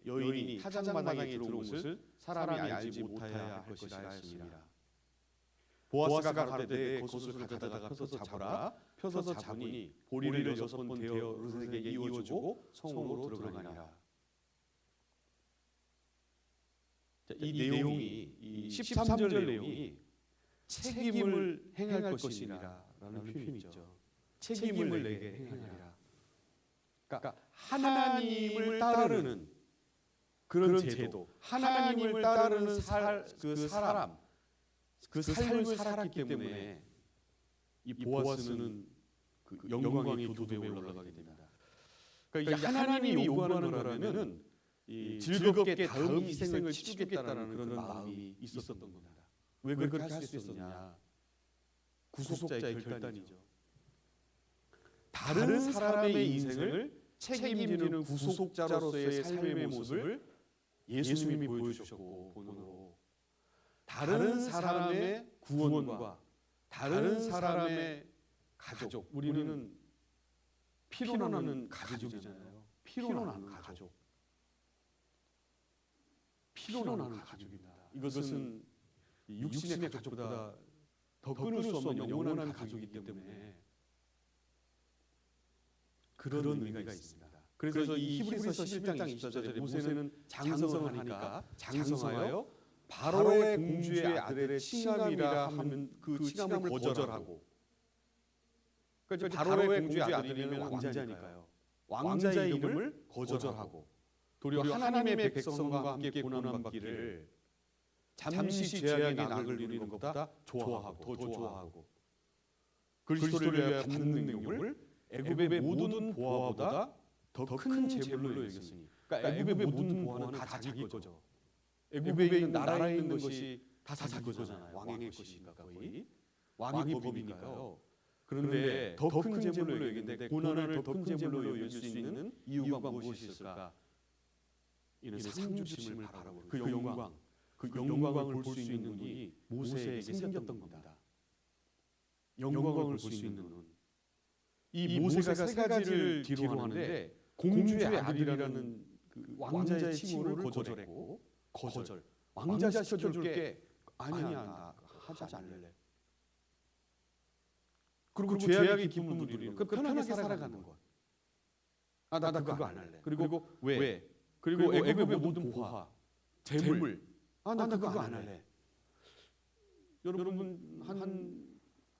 여인이 타작마당에 들어온 것을 사람이 알지 못하여야 할 것이라 하였습니다. 보아스가 가로되 겉옷을 가져다가 펴서 잡으라. 펴서 잡으니 보리를 6번 대어 룻에게 이어주고 성으로 들어가니라. 이 내용이 이 13절 내용이 책임을 행할 것이니라라는 표현이 있죠. 책임을 내게 행하리라. 그러니까 하나님을 따르는 그런 제도, 하나님을 따르는 그 사람, 그 삶을 살았기 때문에 이 보아스는 그 영광의 교도에 올라가게 됩니다. 그러니까 하나님이 요구하는 거라면은 즐겁게 다음 희생을 치르겠다라는 그런 마음이 있었던 겁니다. 왜 그렇게 할 수 있었느냐? 구속자의 결단이죠. 다른 사람의 인생을 책임지는 구속자로서의 삶의 모습을 예수님이 보여주셨고 본으로 다른 사람의 구원과 다른 사람의 가족, 우리는 피로나는 가족이잖아요. 피로나는 가족, 피로나는 가족입니다. 이것은 육신의 가족보다 더 끊을 수 없는 영원한 가족이기 때문에 그런 의미가 있습니다. 그래서 이 히브리서 11장 24절에 모세는 장성을 하니까 장성하여 바로의 공주의 아들의 칭함이라 하면 그 칭함을 거절하고, 그러니까 바로의 공주의 아들이면 왕자니까요. 왕자의 이름을 거절하고 도리어 하나님의 백성과 함께 고난받기를 잠시 죄악의 낙을 누리는 것보다 좋아하고 더 좋아하고 그리스도를 위하여 받는 능력을 애굽의 모든 보화보다 더 큰 재물로 여겼으니. 그러니까 애굽의 모든 보화는 다 자기 거죠. 애굽에 있는 나라에 있는 것이 다 자기 거잖아요. 왕의 것이니까 거의. 왕이 법이니까요. 그런데 더 큰 재물로 여겼는데 고난을 더 큰 재물로 여길 수 있는 이유가 무엇이 있을까? 이는 상주심을 바라보는 그 영광, 그 영광을 볼 수 있는 눈이 모세에게 생겼던 겁니다. 영광을 볼 수 있는 눈. 이 모세가 세 가지를 뒤로 하는데 공주의 아들이라는 그 왕자의 칭호를 거절했고 거절. 왕자 시켜줄게. 아니야, 나 하지 않을래. 그리고 죄악의 기쁨을 누리는 그 편하게 살아가는 것. 나 그거 안 할래. 그리고 왜? 그리고 애굽의 모든 보화, 재물. 나 그거 안 할래. 여러분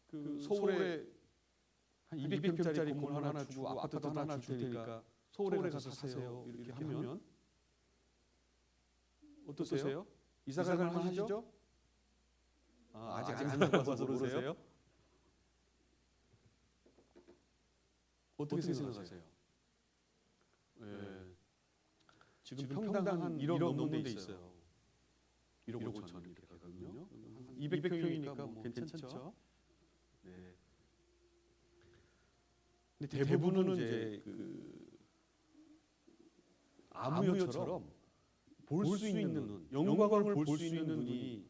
그 서울에 한 200평짜리 건물 하나 주고 아파트도 하나 줄 테니까 서울에 가서 사세요. 이렇게 하면 어떠세요? 이사 갈 만하시죠? 아직 안 가봐서 모르세요? 어떻게 생각하세요? 지금 평당 한 1억 넘는 데 있어요. 1억 5천 이렇게 되거든요. 200평이니까 뭐 괜찮죠? 네. 근데 대부분은 이제 그 아무여처럼 볼 수 있는 눈, 영광을 볼 수 있는 눈이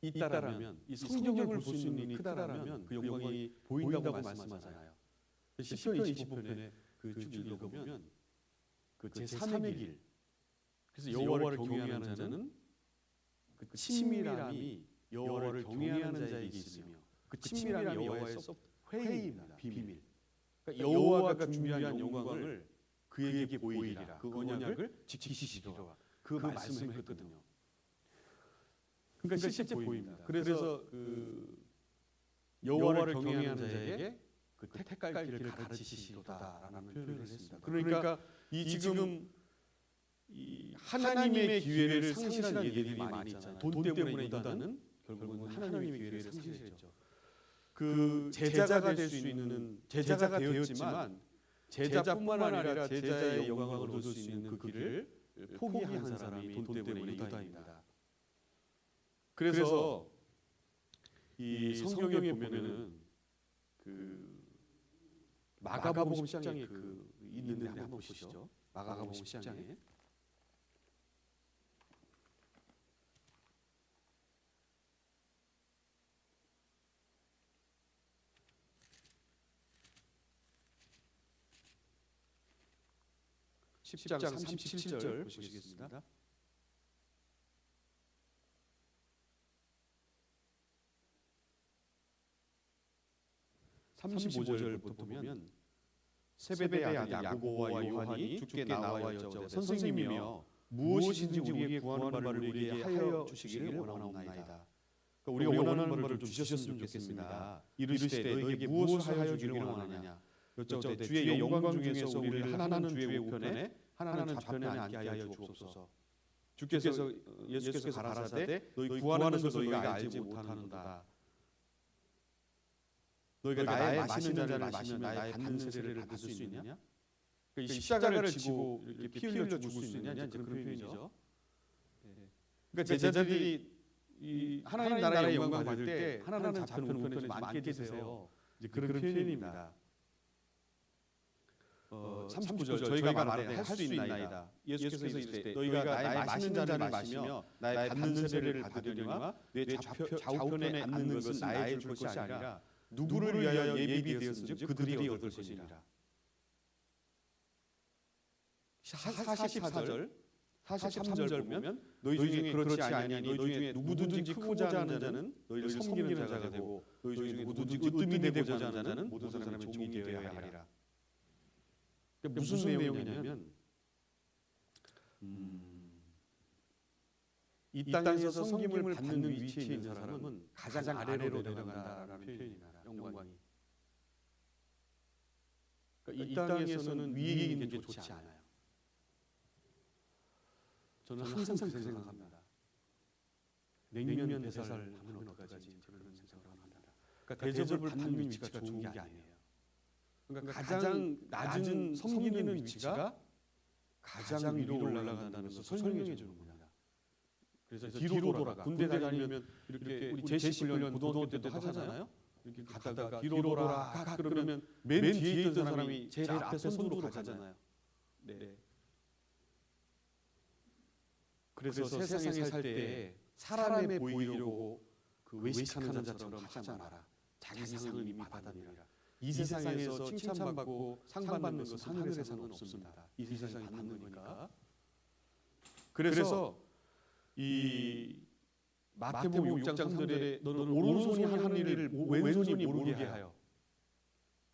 있다라면, 이 성경을 볼 수 있는 눈이 크다라면 그 영광이 보인다고 말씀하잖아요. 시편 25편에 그 쭉 읽어보면 그 제3의 길, 그래서 여호와를 경외하는 자는 그 친밀함이 여호와를 경외하는 자에게 있으며 그 친밀함이 여호와의 회의입니다. 비밀. 그러니까 여호와가 준비한 영광을 그에게 보이리라. 그 언약을 지키시리라. 그 말씀을 했거든요. 그러니까 실제 보입니다. 그래서 그 여호와를 경외하는 자에게 그 택갈 길을 가르치시리로다라는 표현을 했습니다. 그러니까 이 지금 이 하나님의 기회를 상실한 예들이 많이 있잖아요. 돈 때문에 유다는 결국은 하나님의 기회를 상실했죠. 그 제자가 될 수 있는, 제자가 되었지만 제자뿐만 아니라 제자의 영광을 얻을 수 있는 그 길을 포기한 사람이 돈 때문에 유다입니다. 그래서 이 성경에 보면은 그 마가복음 10장에 그 있는데 한번 보시죠. 마가복음 10장에 10장 37절 보시겠습니다. (35절부터) 보면 세베대의 아들 야고보와 요한이 주께 나와 여짜오되 선생님이여 무엇이든지 우리에게 구하는 바를 우리에게 하여 주시기를 원하옵나이다. 그러니까 우리가 원하는 바를 좀 주셨으면 좋겠습니다. 이르시되 너희에게 무엇을 하여 주기를 원하느냐 여짜오되 주의 영광 중에서 우리를 하나는 주의 우편에 하나는 좌편에 앉게 하여 주옵소서. 예수께서 가라사대 너희 구하는 것을 너희가 알지 못하는도다. 너희가 나의 마시는 잔을 마시면 나의 받는 세례를 받을 수 있느냐? 그러니까 십자가를 지고 이렇게 피 흘려 죽을 수 있느냐? 이제 그런 표현이죠. 그러니까 제자들이 이 하나님 나라의 영광 받을 때 하나는 좌편 우편에 좀 앉게 되세요. 이제 그런 표현입니다. 39절 저희가 말하되 할 수 있나이다. 예수께서 이르시되 너희가 나의 마시는 잔을 마시며 나의 받는 세례를 받으려니와 내 좌우편에 앉는 것은 나의 줄 것이 아니라 누구를 위하여 예비되었은지 그들이 얻을 것이니라. 43절 보면 너희 중에 그렇지 아니하니 너희 중에 누구든지 크고자 하는 자는 너희를 섬기는 자가 되고 너희 중에 누구든지 으뜸이 되고자 하는 자는 모든 사람의 종이 되어야 하리라. 무슨 내용이냐면 이 땅에서 섬김을 받는 위치에 있는 사람은 가장 아래로 내려간다라는 표현입니다. 영광이. 그러니까 이 땅에서는 위에 있는 게 좋지 않아요. 저는 항상 그 생각합니다. 냉면 배달하면 어떡하지? 그런 생각을 합니다. 그러니까 대접을 받는 위치가 좋은 게 아니에요. 그러니까 가장 낮은 섬기는 위치가 가장 위로 올라간다는 것을 설명해 주는 겁니다. 그래서 뒤로 돌아가. 군대 다니면 이렇게 우리 제식 훈련 고등학교 때도 하잖아요. 이렇게 가다가 뒤로 돌아가 그러면 맨 뒤에 있던 사람이 제일 앞에 선두로 가잖아요. 네. 그래서 세상에 살 때 사람에 보이려고 그 외식하는 자처럼 하지 마라. 자기 상을 이미 받았느니라. 이 세상에서 칭찬받고 상 받는 것은 하늘의 상은 없습니다. 이 세상이 받는 거니까. 그래서 이 마태복음 6장 3절에 너는 오른손이 하는 일을 왼손이 모르게 하여.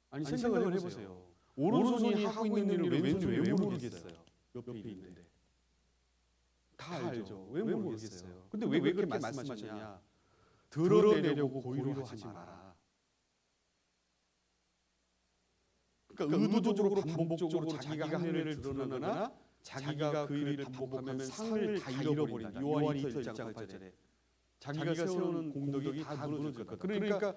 아니 생각을 해보세요. 오른손이 하고 있는 일을 왼손이 왜 모르겠어요? 옆에 있는데. 다 알죠. 왜 모르겠어요? 근데 왜 그렇게 말씀하셨냐? 드러내려고 고의로 하지 마라. 그러니까 의도적으로 반복적으로 자기가 한 일을 드러내거나 자기가 그 일을 반복하면 상을 다 잃어버린다. 요한 2서 1장 8절에 자기가 세우는 공덕이 다 무너질 거다. 그러니까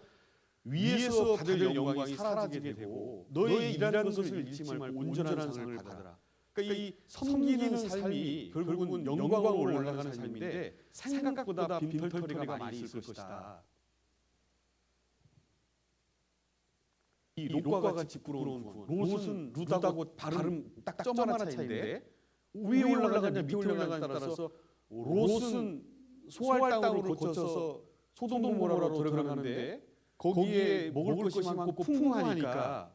위에서 받을 영광이 사라지게 되고 너의 일하는 것을 잃지 말고 온전한 상을 받아라. 그러니까 이 섬기는 삶이 결국은 영광으로 올라가는 삶인데 생각보다 빈털터리가 많이 있을 것이다. 이 롯과 같이 부러운 구원. 롯은 룻하고 발음 딱 점 하나 차이인데 위에 올라가냐 밑에 올라가냐에 따라서 롯은 소알 땅으로 거쳐서 소돔 고모라로 들어가는데 거기에 먹을 것이 많고 풍부하니까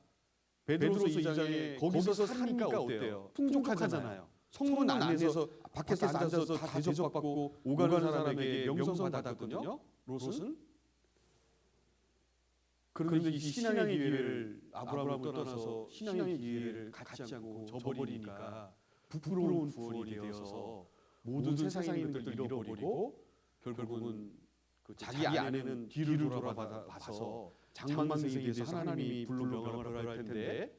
베드로서 2장에 거기서 사니까 어때요? 풍족하잖아요. 성문 안에서 밖에서 앉아서 다 대접받고 오가는 사람에게 명성받았거든요. 롯은. 그런데 이 신앙의 기회를 아브라함을 떠나서 신앙의 기회를 갖지 않고 저버리니까 부끄러운 구원이 되어서 모든 세상의 것들을 잃어버리고 결국은 그 자기 아내는 뒤를 돌아봐서 장망생이 돼서 하나님이 불로 명을 할 텐데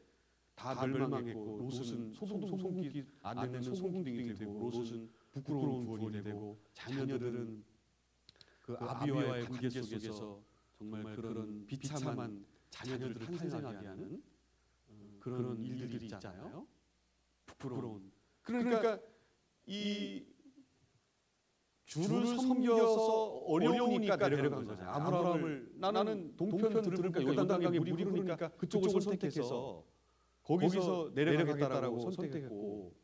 다 멸망했고 롯은 소송기 아내는 소송등이 되고 롯은 부끄러운 구원이 되고 자녀들은 그 아비와의 관계 속에서 정말 그런 비참한 자녀들을 탄생하게 하는 그런 일들이 있잖아요. 부끄러운. 그러니까 이 주를 섬겨서 어려우니까 내려간 거잖아요. 아브라함을 나는 동편 들으니까 요단강에 물이 흐르니까 그쪽을 선택해서 거기서 내려가겠다라고 선택했고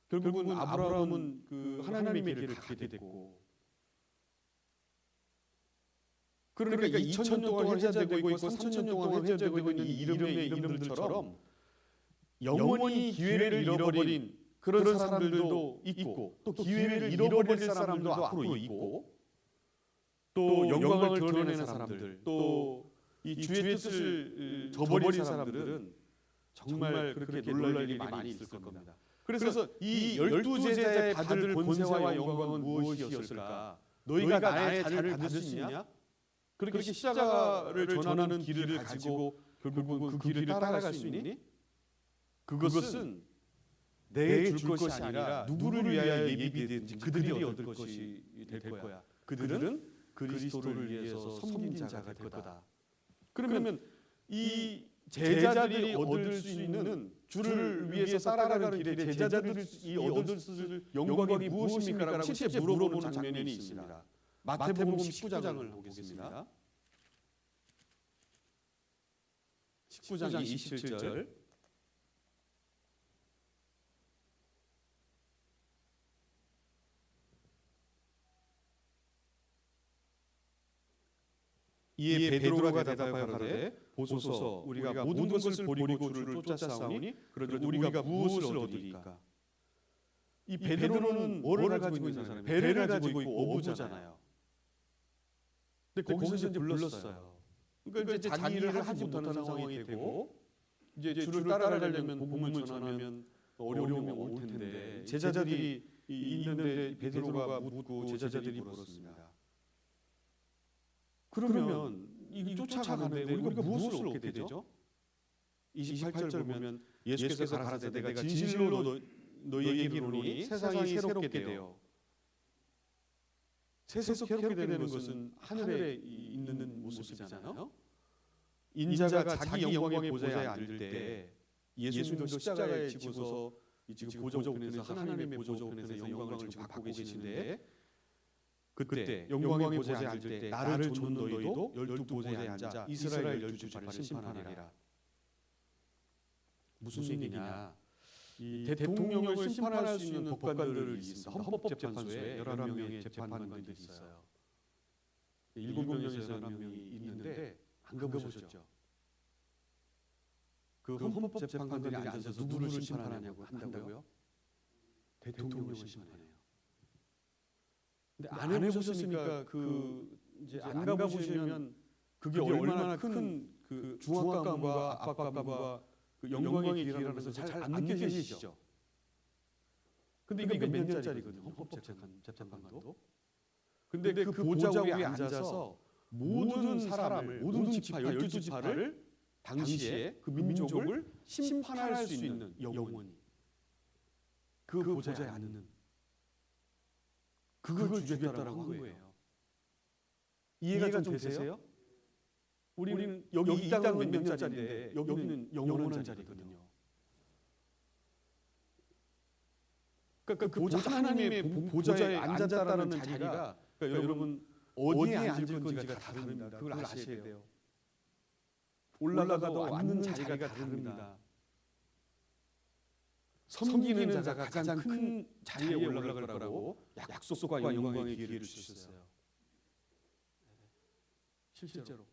결국은 아브라함은 그 하나님의 길을 가게 됐고 그러니까 2000년 동안 회자되고 있고 3000년 동안 회자되고 있는 이 이름들처럼 영원히 기회를 잃어버린 그런 사람들도 있고 또 기회를 잃어버릴 사람들도 앞으로 있고 또 영광을 드러내는 사람들 또 이 주의 뜻을 저버린 사람들은 정말 그렇게 놀랄 일이 많이 있을 겁니다. 그래서 이 12제자의 받을 본세와 영광은 무엇이었을까? 너희가 나의 자를 받을 수 있냐? 그렇게 십자가를 전하는 길을 가지고 결국은 그 길을 따라갈 수 있니? 그것은 내 줄 것이 아니라 누구를 위하여 예비되든지 그들이 얻을 것이 될 거야. 그들은 그리스도를 위해서 섬긴 자가 될 거다. 그러면 이 제자들이 얻을 수 있는 주를 위해서 따라가는 길에 제자들이 얻을 수 있는 영광이 무엇입니까라고 실제 물어보는 장면이 있습니다. 마태복음 19장을 보겠습니다. 19장 27절 이에 베드로가 대답하여 가로되 보소서 우리가 모든 것을 버리고 주를 쫓아싸우니 그러되 우리가 무엇을 얻으리까? 이 베드로는 뭐를 가지고 있는 사람이에요? 배를 가지고 있고 어부잖아요. 근데 거기서 이제 불렀어요. 그러니까 이제 자기 일을 하지 못하는 상황이 되고 이제 주를 따라가려면 복음을 전하면 어려움이 올 텐데 제자들이 있는데 베드로가 묻고 제자들이 물었습니다. 그러면 이 쫓아가는데 우리가 무엇을 얻게 되죠? 28절 보면 예수께서 가라사대 내가 진실로 너희에게 이르노니 세상이 새롭게 되어 세상이 새롭게 되는 것은 하늘에 있는 모습이잖아요. 인자가 자기 영광의 보좌에 앉을 때 예수님도 십자가에 지고서 지금 보좌 우편에서 하나님의 보좌 우편에서 영광을 지금 받고 계시는데 그때 영광의 보좌에 앉을 때 나를 좇는 너희도 열두 보좌에 앉아 이스라엘 열두 지파를 심판하리라. 무슨 얘기냐? 이 대통령을 심판할 수 있는 법관들이 있습니다. 헌법재판소에 11명의 재판관들이 있어요. 7명에서 11명이 있는데 안 가보셨죠? 그 헌법재판관들이 앉아서 누구를 심판하냐고 한다고요? 대통령을 심판해요. 근데 안 해보셨으니까 이제 안 가보시면 그게 얼마나 큰 그 중압감과 압박감과 그 영광의 길이라는 것을 잘 안 느껴지시죠? 근데 이거 몇 년짜리거든요. 헌법재판관도. 근데 그 보좌 위에 앉아서 모든 사람을, 모든 지파, 12지파를 당시에 그 민족을 심판할 수 있는 영원히 그 보좌에 앉는 그걸 주겠다라고 한 거예요. 이해가 좀 되세요? 우리는 여기 이 땅은 몇 년짜리인데 여기는 영원한 자리거든요. 그러니까 그 보좌, 하나님의 보좌에 앉았다는 자리가 그러니까 여러분 어디에 앉을 건지가 다 다릅니다. 그걸 아셔야 돼요. 올라가도 앉는 자리가 다릅니다. 섬기는 자가 가장 큰 자리에 올라갈 거라고 약속과 영광의 기회를 주셨어요. 실제로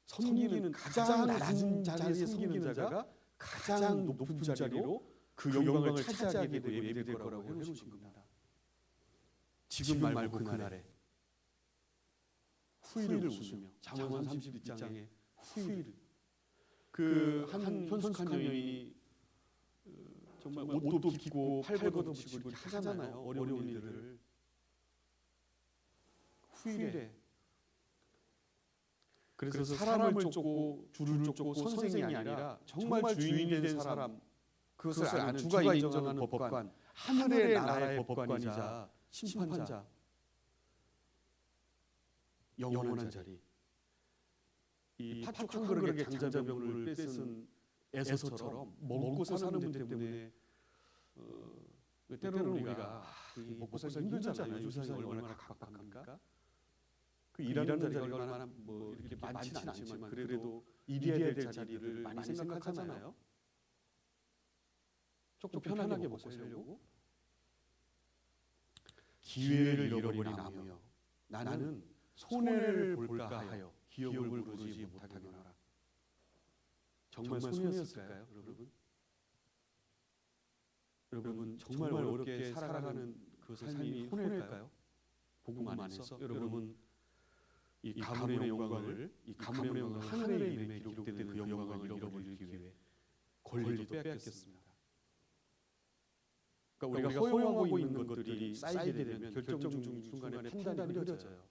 섬기는 가장 낮은 자리에 섬기는 자가 가장 높은 자리로 그 영광을 차지하게 예비될 거라고 해놓으신 겁니다. 지금 말고 그날에 후일을 웃으며 잠언 32장에 후일 한 현숙한 여인이 정말 옷도 깁고 팔도 걷어붙이고 이렇게 하잖아요. 어려운 일들을 후일에 그래서 사람을 쫓고 줄을 쫓고 선생이 아니라 정말 주인이 된 사람 그것을 아는 주가 인정하는 법관 하늘의 나라의 법관이자 심판자 영원한 자리 이 팥죽 한 그릇에 장자병을 뺏은 에서처럼 먹고 사는 문제 때문에 때로는 우리가 먹고 살기 힘들잖아요. 요즘 세상이 얼마나 각박합니까? 그 일하는 자리가 얼마나 뭐 이렇게 많지는 않지만 그래도 일해야 될 자리를 많이 생각하잖아요. 조금 편하게 먹고 살려고 기회를 잃어버린 아무여 나는 손해를 볼까 하여 기업을 부르지 못하겠노라. 정말 손해였을까요, 여러분? 여러분 정말 어렵게 살아가는 그 삶이 손해일까요? 복음 안에서 여러분 이 가문의 영광을 하늘의 이름에 기록된 그 영광을 잃어버리기 위해 권리도 빼앗겼습니다. 그러니까 우리가 허용하고 있는 것들이 쌓이게 되면 결정적인 순간에 판단이 흐려져요.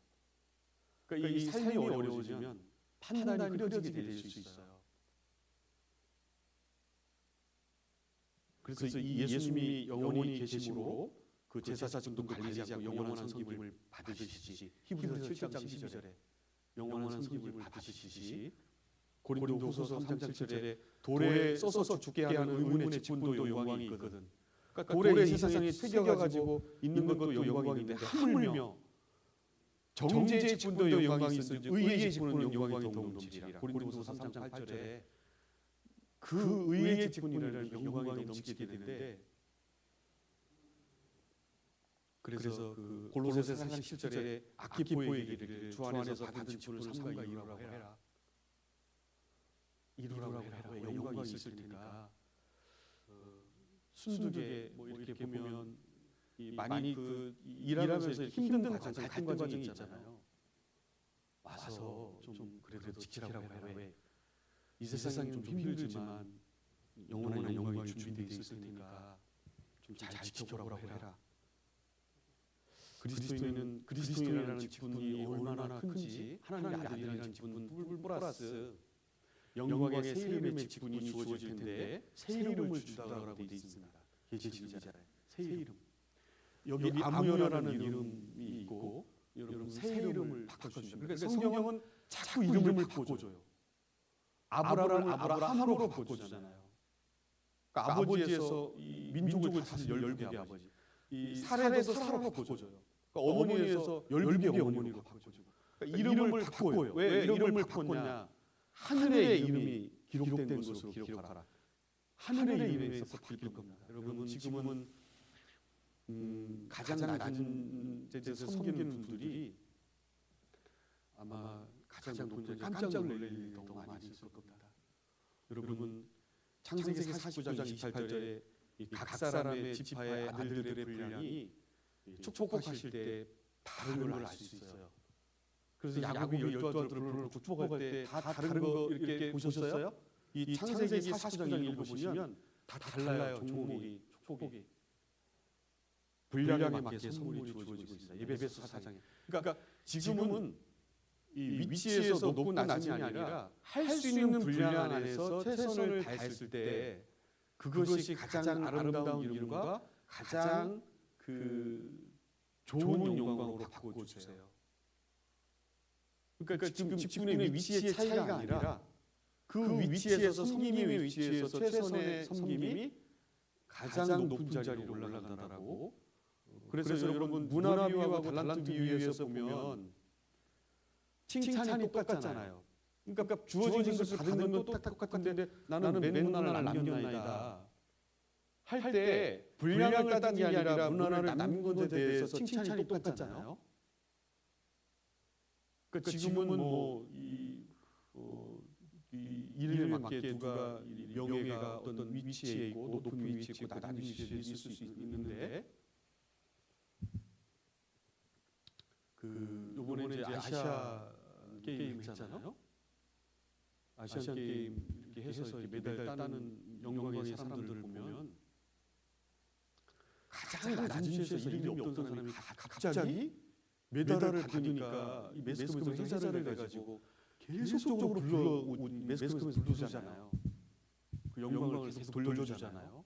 그러니까 이 삶이 어려워지면 판단이 흐려지게 될 수 있어요. 그래서 이 예수님이 영원히 계심으로 그 제사장도 관리하지 않고 영원한 섬김을 받으시지 히브리서 7장 12절에 영원한 섬김을 받으시지 고린도후서 3장 7절에 돌에 써서 죽게 하는 의문의 직분도 영광이 있거든. 그러니까 돌에 이 세상에 새겨가지고 있는 것도 영광인데 하물며 정죄의 직분도 영광이 있으니 의의 직분은 영광이 더욱 넘치리라. 고린도후서 3장 8절에 그 의의 직분이라는 영광이 넘치게 되는데 그래서 그 골로새서 4장 17절에 아키포에게 이르기를 주 안에서 받은 직분을 삼가 이루라고 해라. 이루라고 해라. 왜 영광이 있을 테니까. 순두개 뭐 이렇게 보면 많이 그 일하면서 힘든 과정, 갈등 과정이 있잖아요. 와서 좀 그래도 지키라고 해라. 왜? 이 세상이 좀 힘들지만 영원한 영광이 준비되어 있을 테니까 좀 잘 지켜보라고 해라. 그리스도인이라는 직분이 얼마나 큰지 하나님의 아들이라는 직분 플러스 영광의 새 이름의 직분이 주어질 텐데 새 이름을 준다고 되어 있습니다. 계시록 2장에 새 이름. 여기 아무여라는 이름이 있고 여러분 새 이름을 바꿔주십니다. 그러니까 성경은 자꾸 이름을 바꿔줘요. 아브라함을 아브라함으로 바꿔주잖아요. 그러니까 아버지에서 이 민족을 다시 12개 아버지, 이 사례에서 사라로 바꿔줘요. 그러니까 어머니에서 12개 어머니로 바꿔주고, 그러니까 이름을 바꿔요. 왜 이름을 바꿨냐? 하늘의 이름이 기록된 것으로 기록하라. 하늘의 이름에서 바뀔 겁니다. 여러분 지금은 가장 낮은 데서 섬기는 분들이 아마 가장 높은 깜짝 놀랄 일이 너무 많이 있을 겁니다. 여러분 창세기 49장 28절에 각 사람의 지파의 아들들의 분량이 축복하실 때 다른 걸 알 수 있어요. 그래서 야곱이 12아들을 불러놓고 축복할 때 다 다른 거 이렇게 보셨어요? 이 창세기 49장 읽어보시면 다 달라요. 종목이, 축복이. 분량에 맞게 선물이 주어지고 있어요. 에베소 4장에. 그러니까 지금은 이 위치에서 높고 낮음이 아니라 할 수 있는 분량 안에서 최선을 다했을 때 그것이 가장 아름다운 이름과 가장 그 좋은 영광으로 바꿔주세요. 그러니까 지금 직분의 위치의 차이가 아니라 그 위치에서 섬김의 위치에서 최선의 섬김이 가장 높은 자리로 올라간다라고. 그래서 여러분 문화 비유하고 달란트 비유에서 보면 칭찬이 똑같잖아요. 그러니까 주어진 것을 받는 건 똑같은데 나는 맨 문화를 남겼나이다 할 때 분량을 따진 게 아니라 문화를 남긴 것에 대해서 칭찬이 똑같잖아요. 그러니까 지금은 이 이름에 맞게 누가 명예가 어떤 위치에 있고 높은 위치에 있고 낮은 위치에 있을 수 있는데 그 요번에 이제 아시아 게임 했잖아요. 아시안 게임 이렇게 해서 이렇게 메달 따는 영광의 사람들을 보면 가장 낮은 위치에서 이름이 없던 사람이 갑자기 메달을 받으니까 이 매스컴에서 회자를 해가지고 계속적으로 매스컴에서 불러주잖아요. 그 영광을 계속 돌려주잖아요.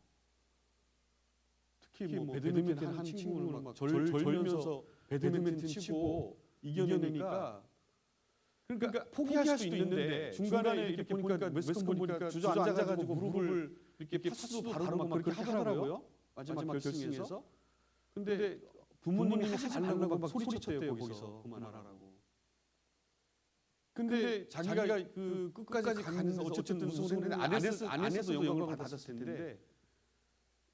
특히 뭐 배드민턴 하는 친구를 막 절면서 배드민턴 치고 이겨내니까 그러니까 포기할 수도 있는데 중간에 이렇게 보니까 매스컴 보니까 주저앉아가지고 무릎을 이렇게 파스도 바르고 막 그렇게 하더라고요. 마지막 결승에서. 근데 부모님이 하지 말라고 막 소리쳤대요. 거기서 그만하라고. 근데 자기가 그 끝까지 가면서 어쨌든 우승을 안 했어도 영광을 받았을 텐데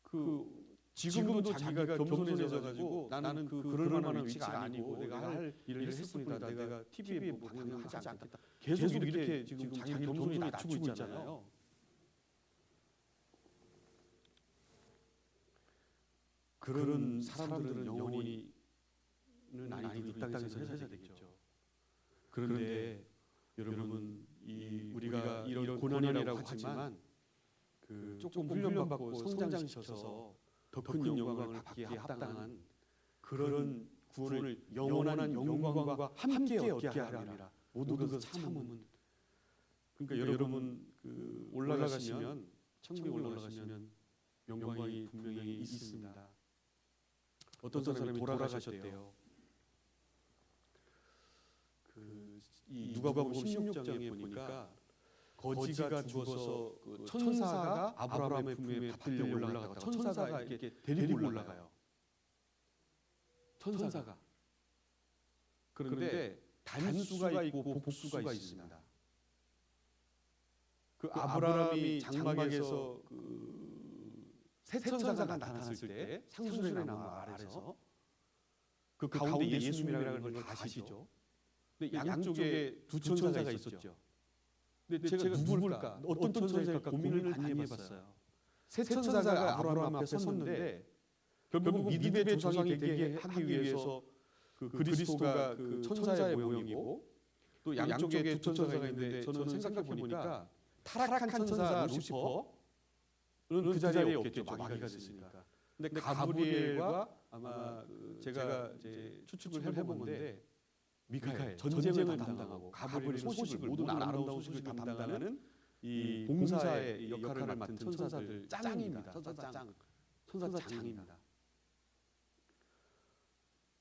그 지금도 자기가 겸손해져 가지고 나는 그럴 만한 위치가 아니고 내가 할 일을 했습니다. 내가 TV에 뭐 방영하지 않겠다. 계속 이렇게 지금 자기 겸손히 낮추고 있잖아요. 그런 사람들은 영원히는 아니고 이 땅에서 해야 되겠죠. 그런데 여러분 우리가 이런 고난이라고 하지만 그 조금 훈련받고 성장시켜서 더 큰 영광을 받기에 합당한 그런 구원을 영원한 영광과 함께 얻게 하리라. 모두 그것을 참으면. 그러니까 여러분 그 올라가시면 천국에 올라가시면 영광이 분명히 있습니다. 어떤 사람이 돌아가셨대요. 이 누가복음 16장에 보니까 거지가 죽어서 그 천사가 아브라함의 품에 받들려 올라가다가 천사가 이렇게 데리고 올라가요. 천사가. 그런데 단수가 있고 복수가 있습니다. 그 아브라함이 장막에서 새 천사가 나타났을 때 상수리의 나무 아래서 그 가운데 예수님이라는 걸 다 아시죠? 근데 양쪽에 두 천사가 있었죠. 근데 제가 누굴까? 어떤 천사일까 고민을 많이 해봤어요. 새 천사가 아브라함 앞에 섰는데 결국 믿음의 조상이 되게 하기 위해서 그 그리스도가 그 천사의 모형이고 또 양쪽에 두 천사가 있는데 저는 생각해 보니까 타락한 천사 루시퍼는 그 자리에 없겠죠. 마귀가 됐으니까. 근데 가브리엘과 아마 제가 이제 추측을 해본 건데 미카엘 전쟁을 담당하고 가브리엘 소식을 모든 아름다운 소식을 담당하는 이 봉사의 역할을 맡은 천사들 짱입니다. 천사 짱입니다.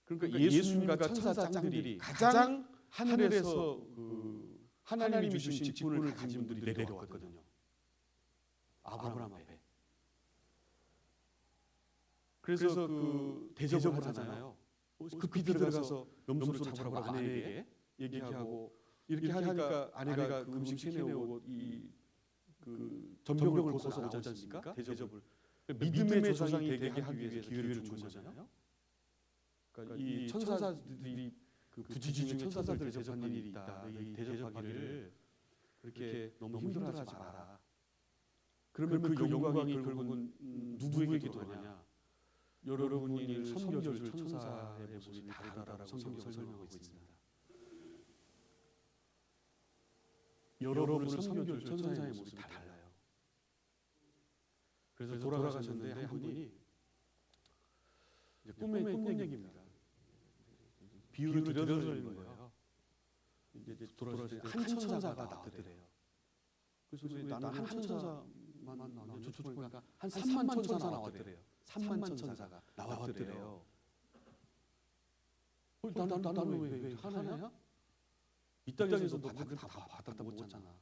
그러니까 예수님과 천사 짱들이 가장 하늘에서 하나님이 주신 직분을 가진 분들이 내려왔거든요. 아브라함 앞에. 그래서 그 대접을 하잖아요. 급히 들어가서 염소를 잡으라고 아내에게 얘기하고 이렇게 하니까 아내가 그 음식 해내오고 그 전병을 벗어 나오지 않습니까? 대접을. 믿음의 조상이 되게 하기 위해서 기회를 준 거잖아요. 그러니까 이 천사들이 그 부지 중에 천사들 대접하는 일이 있다. 이 대접하기를 그렇게 너무 힘들어하지 마라. 그러면 그 영광이 결국은 누구에게 기도하냐? 여러분이 섬겨줄 천사의 모습이 다르다라고 성경에서 설명하고 있습니다. 여러분을 섬겨줄 천사의 모습이 달라요. 그래서 돌아가셨는데 한 분이 이제 꿈 얘기입니다. 비유를 드려드리는 거예요. 이제 돌아가실 때 한 천사가 나왔더래요. 그래서 나는 한 천사만 나오냐? 저쪽 보니까 한 3만 천사 나왔더래요. 3만 천사가 나왔더래요. 나는 왜 하나야? 이 땅에서도 다들 다 받았다 못잖아.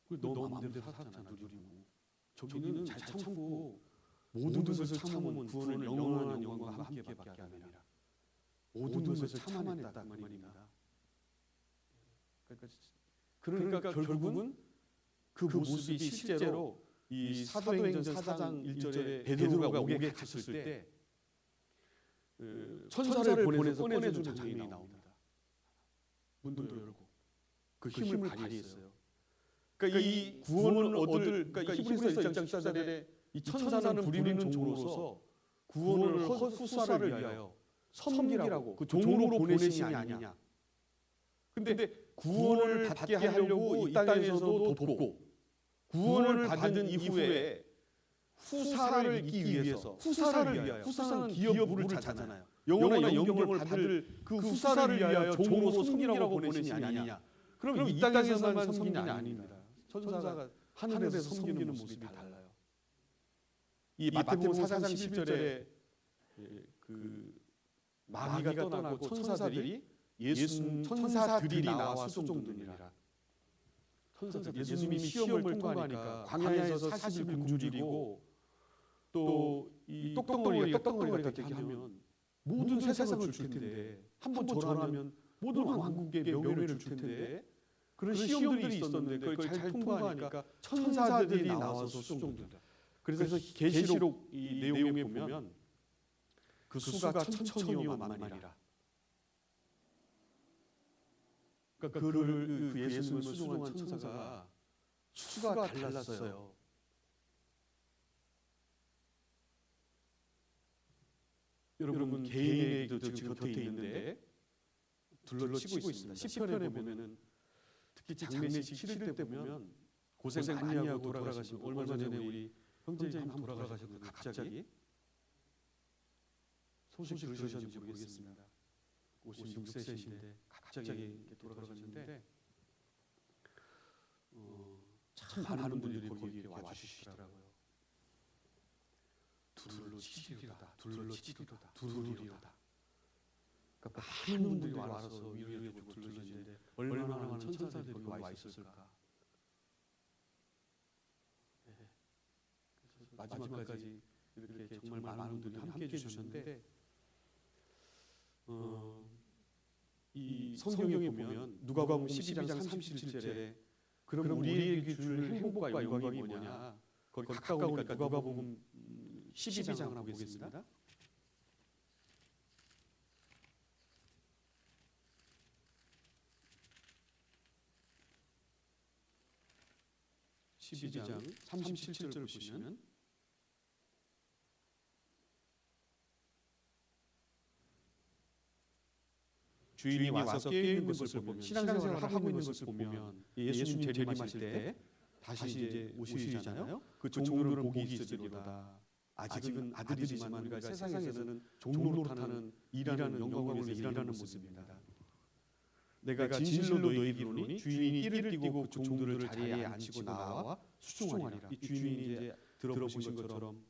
너 마음대로 살았잖아. 누리고. 저기는 잘 참고 모든 것을 참으면 구원을 영원한 영광과 함께 받게 하느니라. 모든 것을 참아냈다 그 말입니다. 그러니까 결국은 그 모습이 실제로 이 사도행전 4장 1절에 베드로가 옥에 갇혔을 때 천사를 보내서 꺼내주는 장면이 나옵니다. 문도 열고 그 힘을 발휘했어요. 그러니까 이 구원을 얻을 그러니까 히브리서 1장 14절에 이 천사는 부리는 종으로서 구원을 후사를 위하여 섬기라고 그 종으로 보내신 게 아니냐. 근데 구원을 받게 하려고 이 땅에서도 돕고 구원을 받은 이후에 후사를 잇기 위해서 후사를 위하여 후사는 기업을 찾잖아요. 영원한 영경을 받을 그 후사를 위하여 종으로 섬기라고 보내신 게 아니냐. 그럼 이 땅에서만 섬기는 게 아닙니다. 천사가 하늘에서 섬기는 모습이 달라요. 이 마태복음 4장 11절에 그 마귀가 떠나고 천사들이 천사들이 나와 수종드니라. 예수님이 시험을 통과하니까 광야에서 40일 굶주리고 또 이 떡덩어리가 되게 하면 모든 세상을 줄 텐데 한 번 절하면 모든 왕국의 명예를 줄 텐데 그런 시험들이 있었는데 그걸 잘 통과하니까 천사들이 나와서 수종된다. 그래서 계시록 이 내용에 보면 그 수가 천천히요 만만이라. 그러니까 그 예수님을 수종한 천사가 수가 달랐어요. 여러분 개인의 지금 곁에 있는데 둘러치고 있습니다. 10편에 보면은 특히 장례식 치를 때 보면 고생 많이 하고 돌아가신 얼마 전에 우리 형제님 한 분 돌아가셨는데 갑자기 소식 들으셨는지 모르겠습니다. 56세신데 갑자기 이렇게 돌아가셨는데 참 많은 분들이 거기 이렇게 와주시더라고요. 둘로 치리로다, 둘로 치리로다, 둘이로다. 그러니까 많은 분들이 와서 위로해주고 둘러주시는데 얼마나 많은 천사들이 거기 와 있었을까. 네. 마지막까지 이렇게 정말 많은 분들이 함께 해주셨는데 이 성경에 보면 누가복음 12장 37절에 그럼 우리에게 줄 행복과 영광이 뭐냐? 거기 가까우니까 누가복음 12장을 한번 보겠습니다. (12장) 37절을 보시면 주인이 와서 깨어있는 것을 보면 신앙생활을 하고 있는 것을 보면 예수님 재림하실 때 다시 이제 오시잖아요. 그 종들은 복이 있으리로다. 아직은 아들이지만 우리가 세상에서는 종노릇하는 일하는 영광을 위해서 일하는 모습입니다. 내가 진실로 너희에게 이르노니 주인이 띠를 띠고 그 종들을 자리에 앉히고 나와 수종하리라. 이 주인이 이제 들어보신 것처럼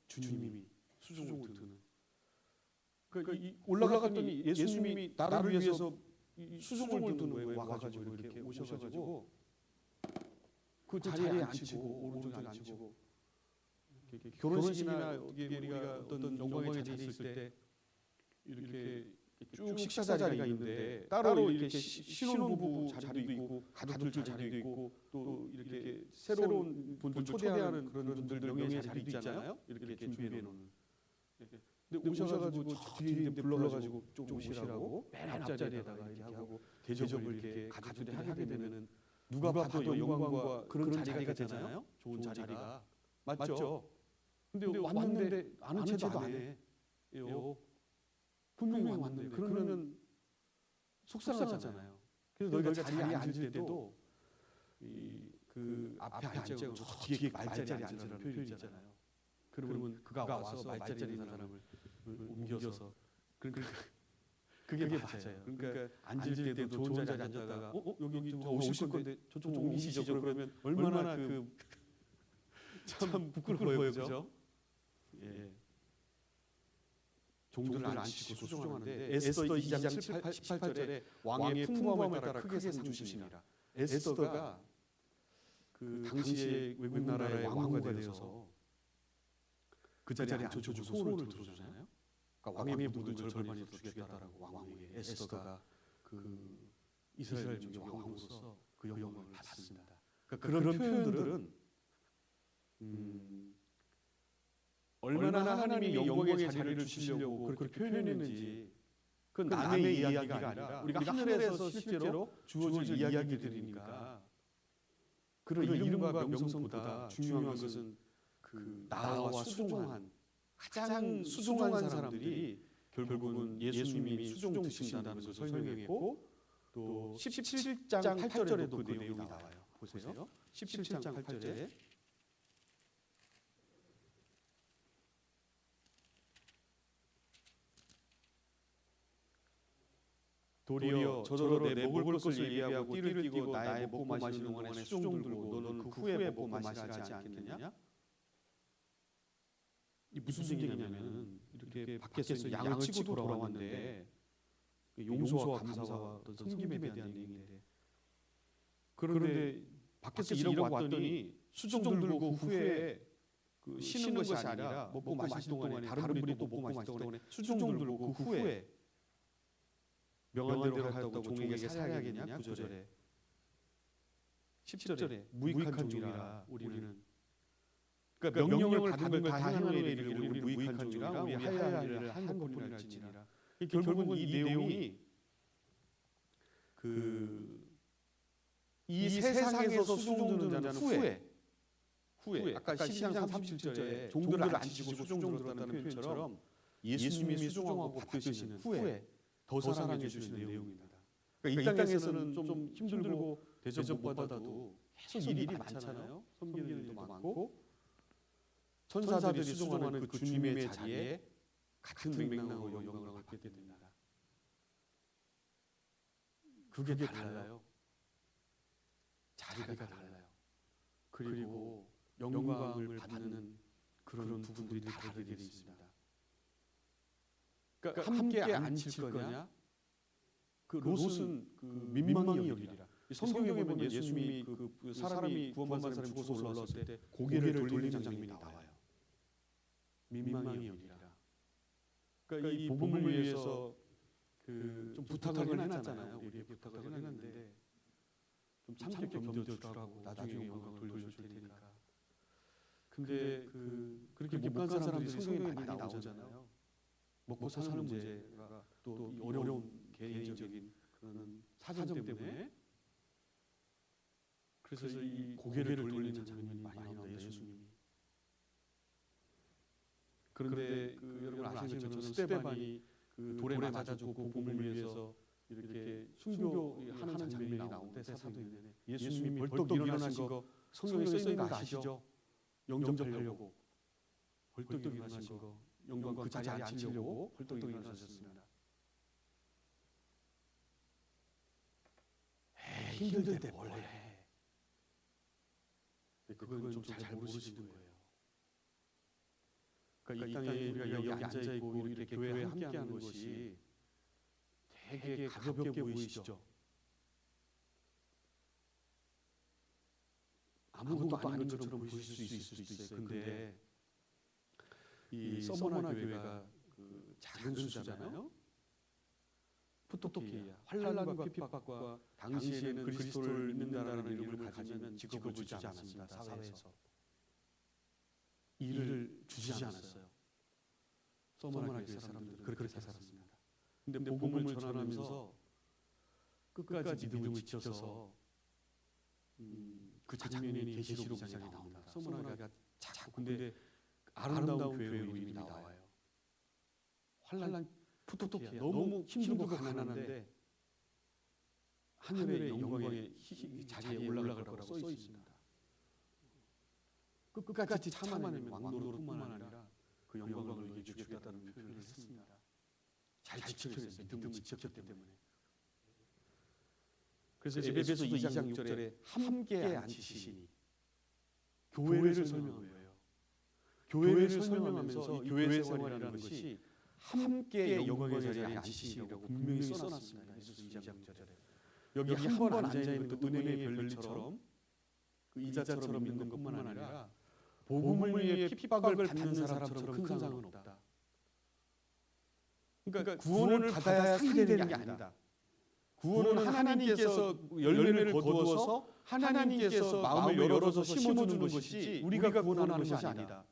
주님이 수종을 드는 이 올라갔더니 예수님이 나를 위해서 이 수종을 두는 거예요. 와가지고 이렇게 오셔가지고 그 자리에 앉히고 오른쪽에 앉히고 결혼식이나 우리가 어떤 영광의 자리에 있을 때 이렇게 쭉 식사 자리가 있는데 따로 이렇게 신혼부부 자리도 있고 가족들 자리도 있고 또 이렇게 새로운 분들 초대하는 그런 분들 명예의 자리도 있잖아요. 이렇게 준비해 놓는. 근데 오셔가지고 저 뒤에 불러가지고 좀 오시라고 맨 앞자리에다가 이렇게 하고 대접을 이렇게 가족들이 하게 되면은 누가 봐도 영광과 그런 자리가 되잖아요. 좋은 자리가 맞죠? 근데 왔는데 아는 체도 안 해요. 분명히 왔는데 그러면 속상하잖아요. 그래서 너희가 자리에 앉을 때도 그 앞에 앉자고 저 뒤에 말자리에 앉으라는 표현이 있잖아요. 그러면 그가 와서 말자리에 있는 사람을 옮겨서 그게 맞아요. 그러니까 앉을 때도 좋은 자리에 앉았다가 여기 저 오실 건데 저쪽 옮기시죠. 그러면 얼마나 참 부끄러워요, 그죠? 예. 종들을 앉히고 수종하는데 에스더 2장 18절에 왕의 풍부함을 따라 크게 상 주시니라. 에스더가 그 당시에 외국 나라의 왕후가 되어서 그 자리에 앉혀주고 소원을 들어주잖아요. 그러니까 왕의 모든 절반을 주겠다라고 왕에게 에스더가 그 이스라엘 중의 왕으로서 그 영광을 받습니다. 그러니까 그런 표현들은 얼마나 하나님이 영광의 자리를 주시려고 그렇게 표현했는지 그건 남의 이야기가 아니라 우리가 하늘에서 실제로 주어질 이야기들이니까 그런 이름과 명성보다 중요한 것은 그 나와 수종한 가장 수종한 사람들이 결국은 예수님이 수종 드신다는 것을 설명했고 또 17장 8절에도 그 내용이 나와요. 보세요. 17장 8절에 도리어 저더러 내 먹을 것을 예비하고 띠를 띠고 나의 먹고 마시는 동안에 수종 들고 너는 그 후에 먹고 마시라 하지 않겠느냐? 이 무슨 얘기냐면 이렇게 밖에서 양을 치고 돌아왔는데 용서와 감사와 어떤 섬김에 대한 얘기인데 그런데 밖에서 일하고 왔더니 수종 들고 그 후에 그 쉬는 것이 아니라 먹고 마실 동안에 다른 분이 또 먹고 마실 동안에 수종 들고 그 후에 명한 대로 하였다고 종에게 살해하겠느냐? 9절에 10절에 무익한 종이라 우리는 그러니까 명령을 받은 걸 다 행하는 일을 우리는 무익한 종이라 우리 하야 할 일을 한 것뿐이랄지니라. 결국은 이 내용이 이 세상에서 수종 드는 자는 후에 아까 12장 37절에 종들을 앉히시고 수종 들었다는 표현처럼 예수님이 수종하고 받으시는 후에 더 사랑해 주시는 내용입니다. 그러니까 이 땅에서는 좀 힘들고 대접받아도 계속 일이 많잖아요. 섬기는 일도 많고 천사들이 수종하는 그 주님의 자리에 같은 맥락으로 영광을 받게 됩니다. 그게 달라요. 자리가 달라요. 그리고 영광을 받는 그런 부분들이 다르게 되어 있습니다. 그러니까 함께 앉힐 거냐? 그 롯은 민망히 여기리라. 성경에 보면 예수님이 그 사람이 구원받은 사람이 죽어서 올라왔을 때 고개를 돌리는 장면이 나와요. 민망히 여기리라. 그러니까 이 복음을 위해서 좀 부탁을 해놨잖아요. 우리 부탁을 해놨는데 좀 참게 견뎌주라고 나중에 영광을 돌려줄 테니까. 근데 그렇게 못 간 사람들이 성경에 많이 나오잖아요. 먹고 사는 문제가 또 어려운 개인적인 그런 사정 때문에 그래서 이 고개를 돌리는 장면이 많이 나옵니다. 예수님이. 그런데 여러분 아시는 것처럼 스데반이 돌에 맞아 죽고 복음을 위해서 이렇게 순교하는 장면이 나오는데 사도행전에 예수님이 벌떡 일어나신 거 성경에 써 있는 거 아시죠? 영접하려고 벌떡 일어나신 거 영광 그 자리에 앉히려고 벌떡 일어나셨습니다. 힘들 때 뭘 해? 그건 좀 잘 모르시는 거예요. 그러니까 이 땅에 우리가 여기 앉아 있고 이렇게 교회에 함께하는 것이 되게 가볍게 보이시죠? 아무것도 아닌 것처럼 보이실 수 있을 수도 있어요. 근데 이 서머나 교회가 그 작은 수잖아요. 푸토키야, 환난과 핍박과 당시에는 그리스도를 믿는다라는 이름을 가지면 직업을 주지 않았습니다. 사회에서 일을 주지 않았어요. 서머나 교회 사람들은 그렇게 살았습니다. 근데 복음을 전하면서 끝까지 믿음을 지켜서 그 장면이 계시록 2장에 나옵니다. 서머나가 작고 근데 아름다운 교회로 이름이 나와요. 환난 푸토키야, 너무 힘들고 가난한데 하늘의 영광의 자리에 올라갈 거라고 써 있습니다. 끝까지 참아내면 왕노릇뿐만 아니라 그 영광을 너에게 주겠다는 표현을 했습니다. 잘 지켜냈어요. 믿음을 지켰기 때문에. 그래서 에베소서 2장 6절에 함께 앉히시니 교회를 설명한 거예요. 교회를 설명하면서 이 교회 생활이라는 것이 함께 영광의 자리에 앉히시라고 분명히 써놨습니다. 에베소서 2장 6절에. 여기 한 번 앉아있는 그 은혜의 별처럼 그 이자처럼 믿는 것뿐만 아니라 복음을 위해 핍박을 받는 사람처럼 큰 상은 없다. 그러니까 구원을 받아야 상이 되는 게 아니다. 구원은 하나님께서 열매를 거두어서 하나님께서 마음을 열어서 심어주는 것이지 우리가 구원하는 것이 아니다.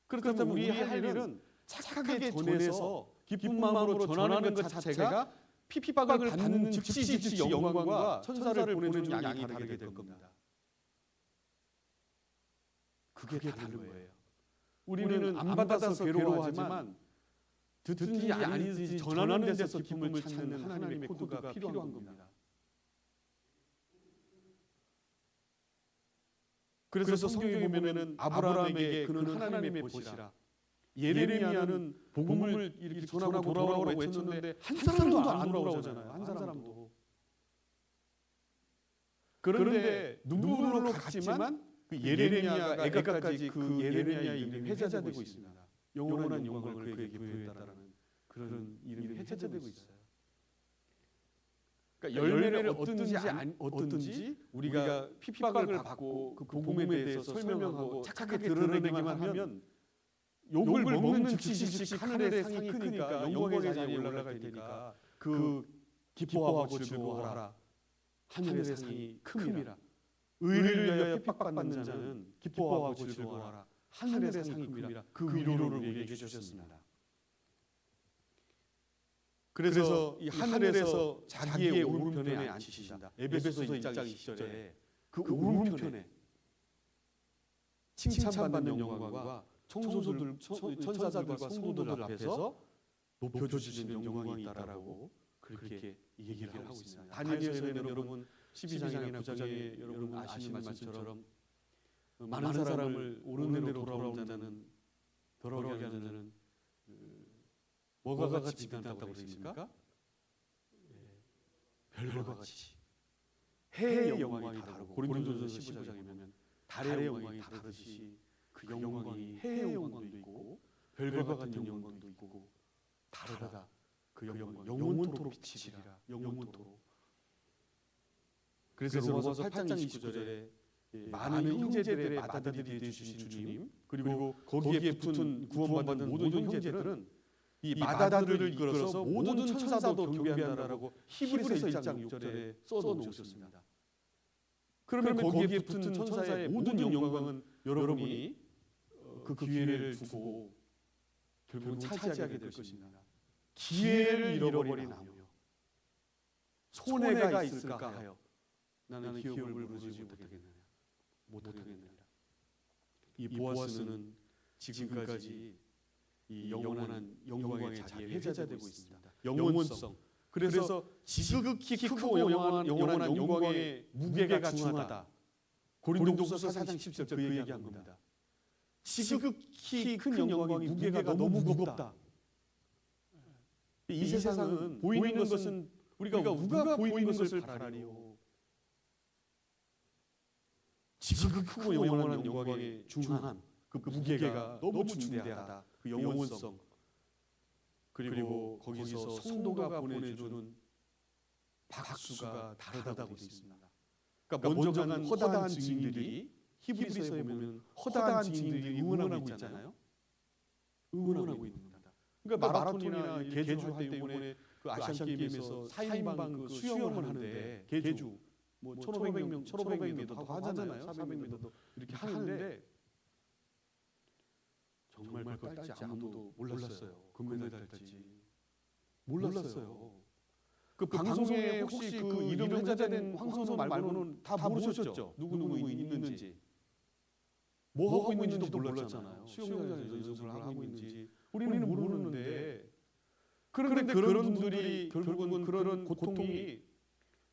그렇다면 우리의 할 일은 착하게 전해서 기쁜 마음으로 전하는 것 자체가 핍박을 받는 즉시 영광과 천사를 보내주는 양이 다르게 될 겁니다. 그게 다른 거예요. 우리는 안 받아서 괴로워하지만 듣든지 아니든지 전하는 데서 기쁨을 찾는 하나님의 코드가 필요한 겁니다. 그래서 성경에 보면은 아브라함에게 그는 하나님의 보시라, 예레미야는 복음을 이렇게 전하고 돌아오라고 외쳤는데 한 사람도 안 돌아오잖아요. 한 사람도. 그런데 눈물로 갔지만 그 예레미야가 애가까지 그 예레미야의 이름이 회자되고 있습니다. 영원한 영광을 그에게 부여했다라는 그런 이름이 회자되고 있어요. 그러니까 열매를 얻든지 우리가 핍박을 받고 그 복음에 대해서 설명하고 착하게 드러내기만 하면 욕을 먹는 즉시 하늘의 상이 크니까 영광의 자리에 올라갈 테니까 그 기뻐하고 즐거워하라. 하늘의 상이 큼이라. 의를 위하여 핍박받는 자는 기뻐하고 즐거워하라. 하늘의 상이 큼이라. 그 위로를 우리에게 주셨습니다. 그래서 이 하늘에서 자기의 오른편에 앉히신다. 에베소서 1장 20절에 그 오른편에 칭찬받는 영광과 천사들과 성도들 앞에서 높여주시는 영광이 있다라고 그렇게 얘기를 하고 있습니다. 다니엘서에는 여러분 12장이나 9장에 여러분 아시는 말씀처럼 많은 사람을 옳은 대로 돌아오는 자는 돌아오게 하는 자는 뭐가 같이 빛난다고 그랬습니까? 별과 같이. 해의 영광이 다르고 고린도전서 15장이면 달의 영광이 다르듯이 그 영광이 해의 영광도 있고 별과 같은 영광도 있고 다르다. 그 영광 영원토록 비치리라. 영원토록. 그래서 로마서 8장 29절에 많은 형제들의 맏아들이 되어주신 주님, 그리고 거기에 붙은 구원받은 모든 형제들은 이 맏아들을 이끌어서 모든 천사도 경배한다라고 히브리서 1장 6절에 써놓으셨습니다. 그러면 거기에 붙은 천사의 모든 영광은 여러분이 그 기회를 두고 결국 차지하게 될 것입니다. 기회를 잃어버린 아무요 손해가 있을까 하여 나는 기업을 부르지 못하겠느냐. 이 보아스는 지금까지 이 영원한 영광의 자리에 회자되고 있습니다. 영원성. 그래서 지극히 크고 영원한 영광의 무게가 중하다. 고린도후서 4장 10절 그 얘기한 겁니다. 지극히 큰 영광의 무게가 너무 무겁다. 이 세상은 보이는 것은 우리가 보이는 것을 바라리요. 지극히 크고 영원한 영광의 중한 그 무게가 너무 중대하다. 그 영원성 그리고 거기서 성도가 보내주는 박수가 다르다고 되어 있습니다. 그러니까 먼저 간 허다한 증인들이 히브리서에 보면 허다한 증인들이 응원하고 있잖아요. 응원하고 있습니다. 그러니까 마라톤이나 계주할 때 이번에 그 아시안 게임에서 4인방 그 수영을 하는데 계주 뭐 1,500명, 1,500m도 하잖아요. 400m도 이렇게 하는데 정말 그걸 딸지 아무도 몰랐어요. 금메달 딸지 몰랐어요. 그 방송에 혹시 그 이름 회자된 황선우 말고는 다 모르셨죠? 누구 있는지 뭐 하고 있는지도 몰랐잖아요. 수영장에서 연습을 하고 있는지 우리는 모르는데 그런데 그런 분들이 결국은 그런 고통이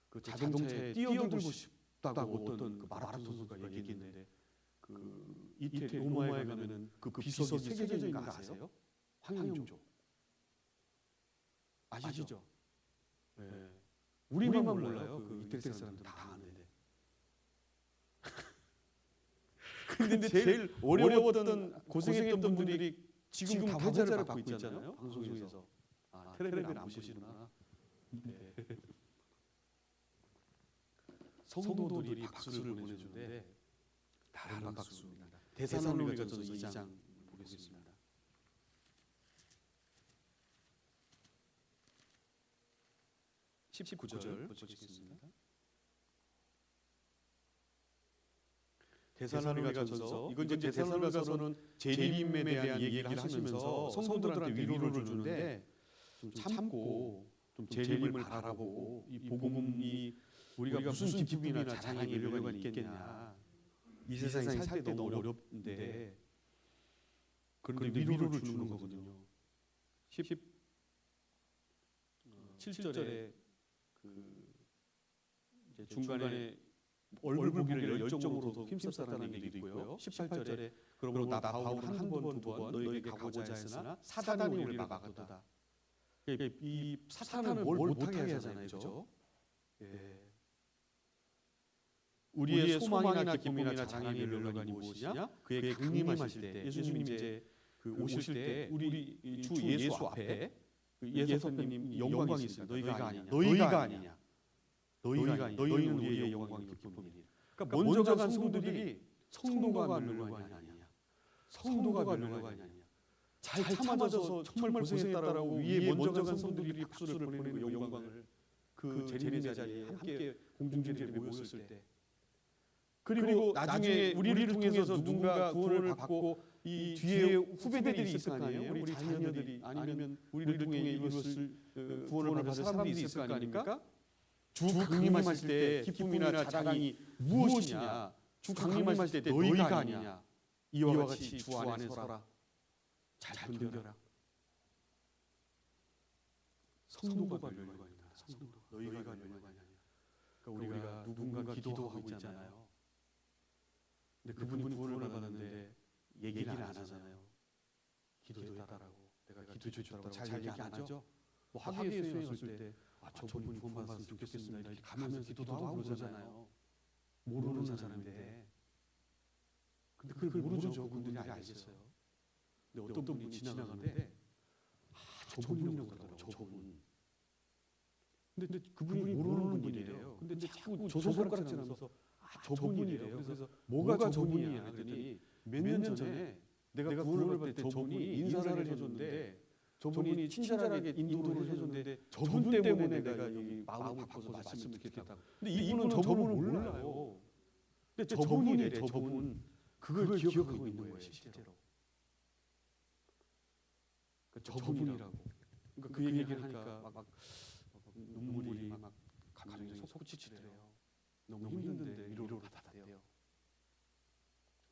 그 자동차에 뛰어들고 싶다고 어떤 그 마라톤 선수가 얘기했는데 그 이태리 로마에 가면은 그 비석이 새겨져 있는 거 아세요? 황영조 아시죠? 네. 우리만 몰라요. 그 이태리 사람들 다 아는데. 근데 제일 어려웠던 고생했던 분들이 지금 다 회자를 받고 있잖아요. 방송에서. 아, 텔레비를 안 보시는구나. 네. 성도들이 박수를 보내주는데 다른 박수입니다. 데살로니가전서 2장 보겠습니다. 19절 보시겠습니다. 데살로니가전서 이건 이제 데살로니가서는 재림에 대한 얘기를 하시면서 성도들한테 위로를 주는데 좀 참고 좀 재림을 바라보고 이 복음이 우리가 무슨 기쁨이나 자랑의 연료가 있겠냐. 이 세상에 살 때 너무 어렵는데 그런데 위로를 주는 거거든요. 17절에 그 이제 중간에 얼굴 보기를 열정으로 힘썼다는 얘기도 있고요. 18절에 그러므로 나 바울은 한 번, 두 번 너희에게 가고자 했으나 사단이 우리를 막았도다. 이 사탄은 뭘 못하게 하잖아요. 그렇죠? 예. 우리의 소망이나 기쁨이나 자랑의 연료관이 무엇이냐? 그의 강림하실 때 예수님 이제 그 오실 때 우리 주 예수 앞에 예수님 영광이 있어요. 너희가 아니냐. 너희는 우리의 영광이고 기쁨이니라. 그러니까 먼저 간 성도들이 성도가 멸관이 아니냐. 성도가 멸관이 아니냐. 잘 참아줘서 정말 고생했다라고 위에 먼저 간 성도들이 박수를 보내는 그 영광을 그 재림의 자리에 함께 공중제리에 모였을 때 그리고 나중에 우리를 통해서 누군가 구원을 받고 이 뒤에 후배들이 있을 거 아니에요. 우리 자녀들이 아니면 우리를 통해 이것을 구원을 받을 사람들이 있을 거 아닙니까? 주 강림하실 때 기쁨이나 자랑이 무엇이냐? 주 강림하실 때 너희가 아니냐? 이와 같이 주 안에 서라. 잘 견뎌라. 성도가 멸관이다. 너희가 멸관이 아니야. 그러니까 우리가 누군가 기도하고 있잖아요. 근데 그분이 구원을 받았는데 얘기를 안 하잖아요. 기도했다라고, 내가 기도해줬다라고 잘 얘기 안 하죠. 뭐 학예에 수행했을 때 저분이 구원 받았으면 좋겠습니다. 이렇게 가면서 기도도 하고 그러잖아요. 모르는 사람인데. 근데 그걸 모르죠. 그분들이 알겠어요. 근데 어떤 분이 지나가는데 저분이라고 그러더라고요. 저분. 근데 그분이 모르는 분이래요. 근데 자꾸 조손가락질하면서 저분이래요. 그래서 뭐가 저분이냐 그랬더니 몇 년 전에 내가 구원을 받을 때 저분이 인사를 해줬는데 저분이 친절하게 인도를 해줬는데 저분 때문에 내가 여기 마음을 바꿔서 말씀을 듣겠다고. 근데 이분은 저분을 몰라요. 근데 저분이래. 저분 그걸 기억하고 있는 거예요. 실제로. 그러니까 저분이라고. 그러니까 그 얘기를 하니까 막 눈물이 막 감정이 솟구치더래요. 너무 힘든데 위로를 받았대요.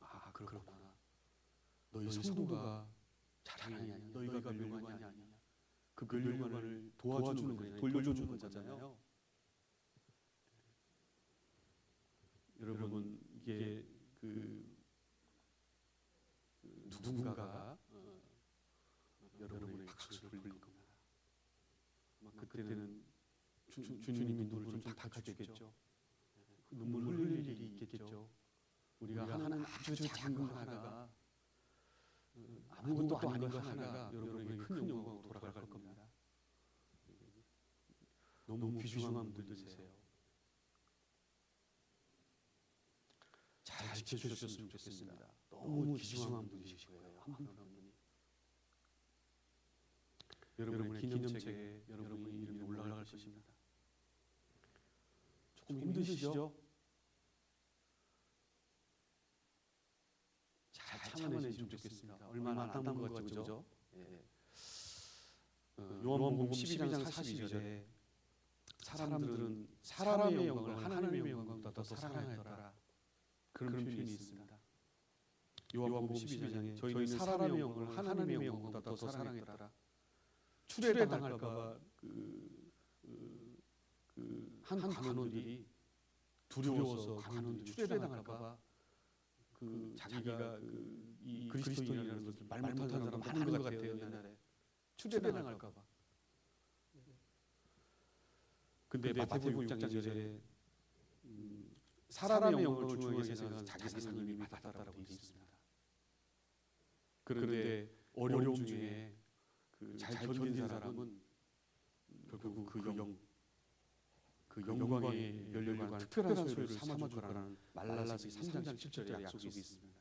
아 그렇구나. 너희 성도가 자랑이 아니야. 너희가 멸관이 아니냐. 그 멸관을 도와주는 거잖아요. 돌려주는 거잖아요. 여러분 이게 그 누군가가 여러분의 박수를 불릴 겁니다. 그때는 주님이 눈물을 좀 닦아주겠죠. 눈물 흘릴 일이 있겠죠. 우리가 하는 아주 작은 거 하나가 아무것도 아닌 것 하나가 여러분에게 큰 영광으로 돌아갈 겁니다. 너무 귀중한 분들이세요. 잘 지켜주셨으면 좋겠습니다. 너무 귀중한 분이실 거예요. 한 분 한 분이. 여러분의 기념책에 여러분의 이름이 올라갈 것입니다. 조금 힘드시죠? 잘 참아내시면 좋겠습니다. 얼마 안 남은 것 같죠? 그죠? 예. 요한복음 12장 42절에 사람들은 사람의 영광을 하나님의 영광보다 더 사랑하였더라. 그런 표현이 있습니다. 요한복음 12장에 저희는 사람의 영광을 하나님의 영광보다 더 사랑했더라. 추례당할까봐 한 관원들이 두려워서 관원들이 추례당할까봐 자기가 이 그리스도인이라는 것을 말 못하는 사람 많은 것 같아요. 옛날에 추례당할까봐. 근데 마태복음 6장 2절에 사람의 영광을 중앙에 세워서 자기 상을 이미 받았다라고 되어 있습니다. 그런데 어려움 중에 잘 견딘 사람은 결국 그 영광에 열려고 하는 특별한 소유를 삼아줄 거라는 말라기 3장 17절의 약속이 있습니다.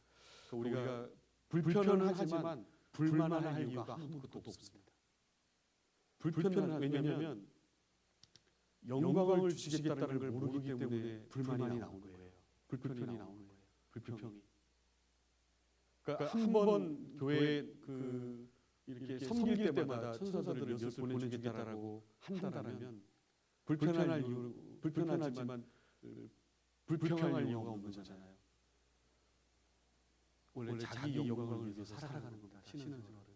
그러니까 우리가 불편은 하지만 불만할 이유가 아무것도 없습니다. 불편은 왜냐하면 영광을 주시겠다는 걸 모르기 때문에 불만이 나온 거예요. 불편이 나오는 거예요. 불평이. 그러니까 한 번 교회에 이렇게 섬길 때마다 천사들을 몇을 보내주겠다라고 한다면 불편하지만 불평할 이유가 없는 거잖아요. 원래 자기 영광을 위해서 살아가는 겁니다. 신앙생활은.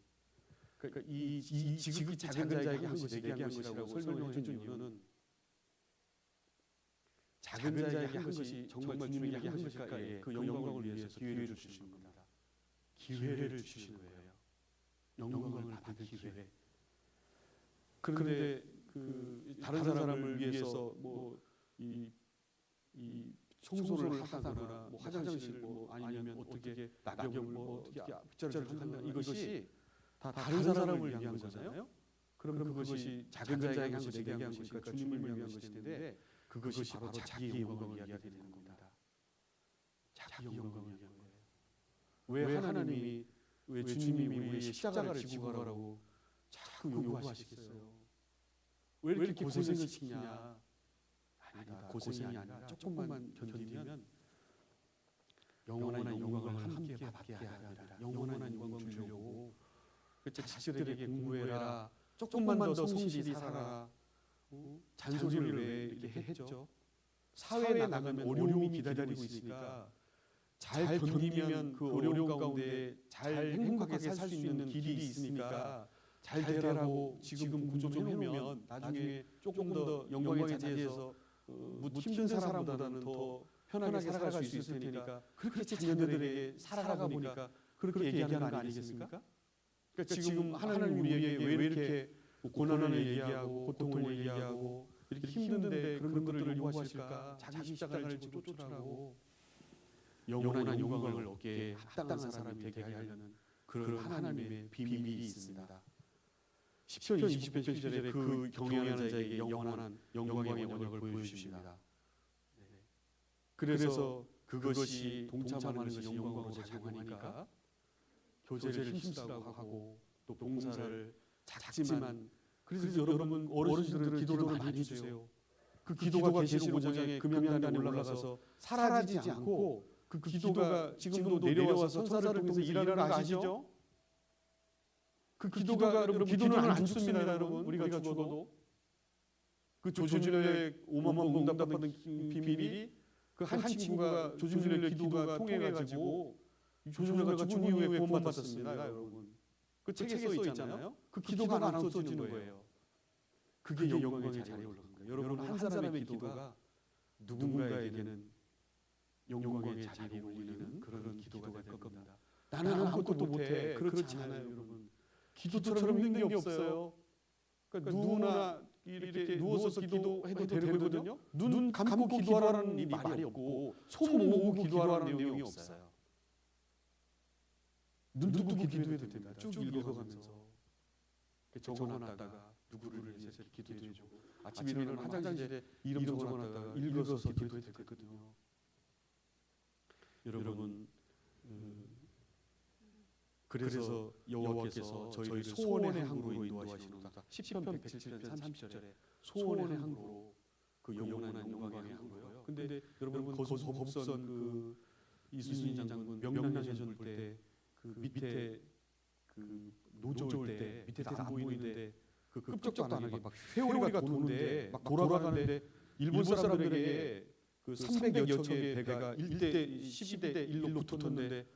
그러니까 이 지극히 작은 자에게 한 것이 내게 한 것이라고 설명해 준 이유는 작은 자에게 한 것이 정말 주님에게 한 것일까에 그 영광을 위해서 기회를 주시는 겁니다. 기회를 주시는 거예요. 영광을 받을 기회. 그런데 다른 사람을 위해서 이 청소를 하거나 화장실 아니면 어떻게 낙엽을 어떻게 빗자루를 한다, 이것이 다 다른 사람을 위한 거잖아요. 그럼 그것이 작은 자에게 한 것이 내게 한 것이니까 주님을 위한 것이 되는데 그것이 바로 자기의 영광을 이야기하게 되는 겁니다. 자기 영광을 위한 거예요. 왜 하나님이 왜 주님이 우리의 십자가를 지고 가라고 자꾸 요구하시겠어요? 왜 이렇게 고생을 시키냐? 아니다. 고생이 아니라 조금만 견디면 영원한 영광을 함께 받게 하리라. 영원한 영광을 주려고 자식들에게 공부해라. 조금만 더 성실히 살아라. 잔소리를 왜 이렇게 했죠? 사회에 나가면 어려움이 기다리고 있으니까 잘 견디면 그 어려움 가운데 잘 행복하게 살 수 있는 길이 있으니까 잘 되라고 지금 공부 좀 해놓으면 나중에 조금 더 영광의 자리에서 힘든 사람보다는 더 편하게 살아갈 수 있을 테니까 그렇게 자녀들에게 살아가 보니까 그렇게 얘기하는 거 아니겠습니까? 그러니까 지금 하나님 우리에게 왜 이렇게 고난을 얘기하고 고통을 얘기하고 이렇게 힘든데 그런 것들을 요구하실까? 자기 십자가를 지고 쫓으라고 영원한 영광을 얻게 합당한 사람이 되게 하려는 그런 하나님의 비밀이 있습니다. 10편 20편 10절에 그 경외하는 자에게 영원한 영광의 언약을 보여주십니다. 그래서 그것이 동참하는 것이 영광으로 작용하니까 교제를 힘쓰라고 하고 또 봉사를 작지만 그래서 여러분 어르신들은 기도를 많이 해주세요. 그 기도가 계시록 5장에 금양단에 올라가서 사라지지 않고 그 기도가 지금도 내려와서 천사를 통해서 일하는 거 아시죠? 그 기도가 여러분 기도는 안 죽습니다. 여러분 우리가 죽어도 그 조준일의 5만 번 응답받는 비밀이 그 한 친구가 조준일의 기도가 통해가지고 조준일가 죽은 이후에 구원받았습니다. 여러분 그 책에 써 있잖아요. 그 기도가 안 없어지는 거예요. 그게 영광의 자리에 올라간 거예요. 여러분 한 사람의 기도가 누군가에게는 영광의 자리에 올리는 그런 기도가 될 겁니다. 나는 아무것도 못해. 그렇지 않아요, 여러분. 기도처럼 힘든 게 없어요. 그러니까 누구나 이렇게 누워서 기도해도 되거든요. 눈 감고 기도하라는 이 말이 없고 손 모으고 기도하라는 내용이 없어요. 눈 뜨고 기도해도 됩니다. 쭉 읽어가면서 적어놨다가 누구를 위해서 기도해주고 아침에 일어나면 화장실에 이름 적어놨다가 읽어서 기도해도 되거든요. 여러분 그래서 여호와께서 저희를 소원의 항구로 인도하시는도다. 시편 107편 30절에 소원의 항구로 그 영원한 영광의 항구예요. 근데 여러분 거북선 그 이순신 장군 명랑해전 볼 때 그 밑에 그 노조올 때 밑에 안 보이는데 그 끔찍도 안 하게 막 회오리가 도는데 막 돌아가는데 일본 사람들에게 그 300여 척의 배가 1대 12대 1로 붙었는데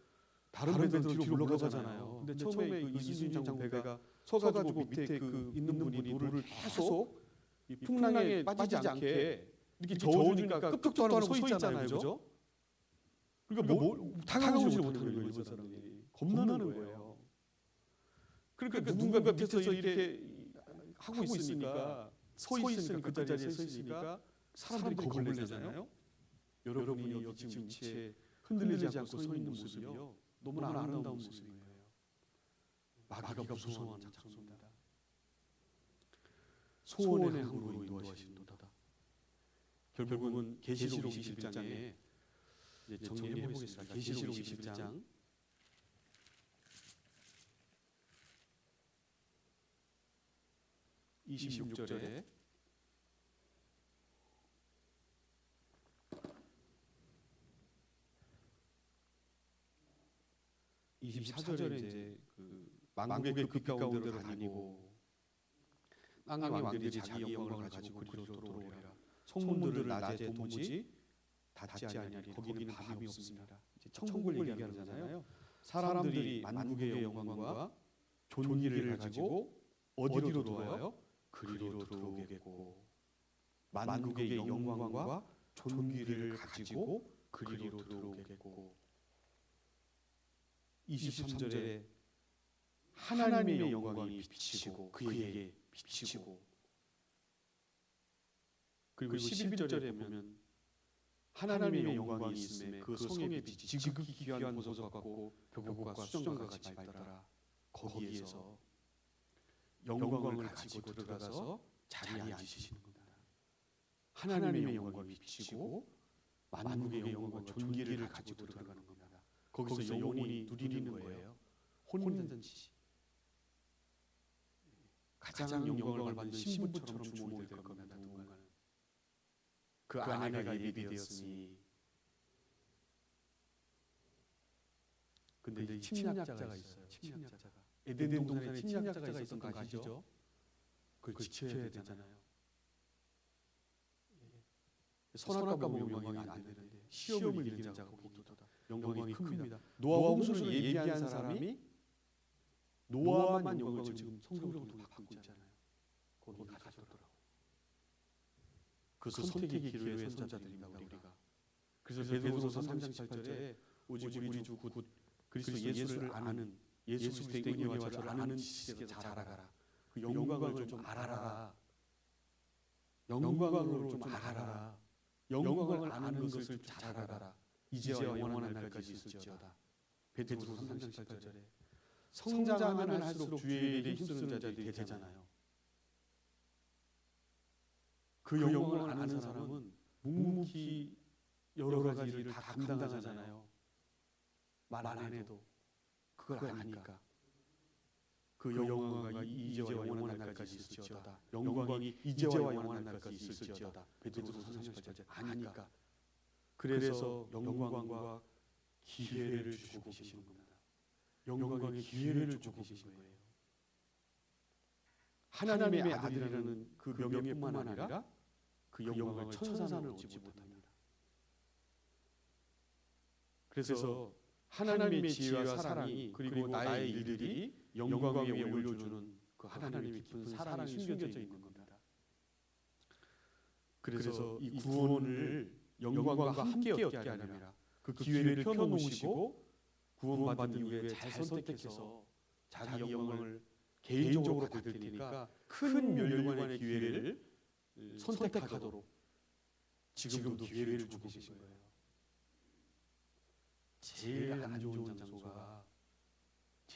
다른 배들은 뒤로 물러가잖아요. 근데 처음에 그 이순신 장군 배가 서가지고 밑에 그 있는 분이 노를 계속 이 풍랑에 빠지지 않게 이렇게 저어주니까 끔찍도 안 하고 서 있잖아요, 그죠? 그러니까 다가오지 못하는 거예요, 일본 사람들이. 겁나는 거예요. 그러니까 누군가 밑에서 이렇게 하고 있으니까 서 있으니까 그 자리에 서 있으니까 사람들이 겁을 내잖아요. 여러분이 여기 지금 위치에 흔들리지 않고 서 있는 모습이요, 너무나 아름다운 모습이에요. 마귀가 무서워하는 장소입니다. 소원의 항구로 인도하시는도다. 결국은 계시록 21장에 이제 정리해 보겠습니다. 계시록 21장 26절에 24절에 이제 그 만국의 그 빛 가운데로 다니고 땅의 왕들이 자기 영광을 가지고 그리로 돌아오리라. 성문들을 낮에 도무지 닫지 아니하리. 거기는 밤이 없습니다. 이제 천국을 얘기하는 거잖아요. 사람들이 만국의 영광과 존귀를 가지고 어디로 들어와요? 그리로 들어오겠고, 만국의 영광과 존귀를 가지고 그리로 들어오겠고. 23절에 하나님의 영광이 비치고 그에게 비치고, 그리고 11절에 보면 하나님의 영광이 있음에 그 성의 빛이 지극히 귀한 보석 같고 벽옥과 수정과 같이 밝더라. 거기에서 영광을 가지고 들어가서 자리에 앉으시는 겁니다. 하나님의 영광이 비치고 만국의 영광과 존귀를 가지고 들어가는 겁니다. 거기서 영원히 누리는 거예요. 혼인잔치. 가장 영광을 받는 신부처럼 주목이 될 겁니다. 누군가는. 그 아내가 예비되었으니. 근데 침략자가 있어요. 침략자가. 에덴 동산에 침략자가 있었던 거 아시죠? 그걸 지켜야 되잖아요. 선악과 영광이 안 되는데 시험을 이기는 자가 복이도다. 영광이 큽니다. 노아 홍수를 예비한 사람이 노아만 영광을 지금 성경으로 받고 있잖아요. 거기 가져더라고. 그 선택의 기로의 선자들입니다, 우리가. 그래서 베드로서 3장 8절에 오직 우리 주 곧 그리스도 예수를 아는, 예수 그리스도의 은혜와 저를 아는 지식에서 자라가라. 그 영광을 좀 알아라. 영광을 좀 알아라. 영광을 아는 것을 자라가라. 이제와 영원한 날까지 있을지어다. 베드로서 3장 8절에 성장하면 할수록 주의 일에 힘쓰는 자들이 되잖아요. 그 영광을 아는 사람은 묵묵히 여러 가지 일을 다 감당하잖아요. 말 안 해도 그걸 아니까. 그 영광과 이제와 영원한 날까지 있을지어다. 영광이 이제와 영원한 날까지 있을지어다. 베드로서 38절 아니까. 그래서 영광과 기회를 주고 계시는 겁니다. 영광의 기회를 주고 계신 거예요. 하나님의 아들이라는 그 명예뿐만 아니라 그 영광을 천사는 얻지 못합니다. 그래서 하나님의 지혜와 사랑이 그리고 나의 일들이 영광 위에 올려주는 그 하나님의 깊은 사랑이 숨겨져 있는 겁니다. 그래서 이 구원을 영광과 함께 얻게 하려면 그 기회를 펴놓으시고 구원받은 이후에 잘 선택해서 자기 영광을 개인적으로 받을 테니까 큰 멸류관의 기회를 선택하도록 지금도 기회를 주고 계신 거예요. 제일 안 좋은 장소가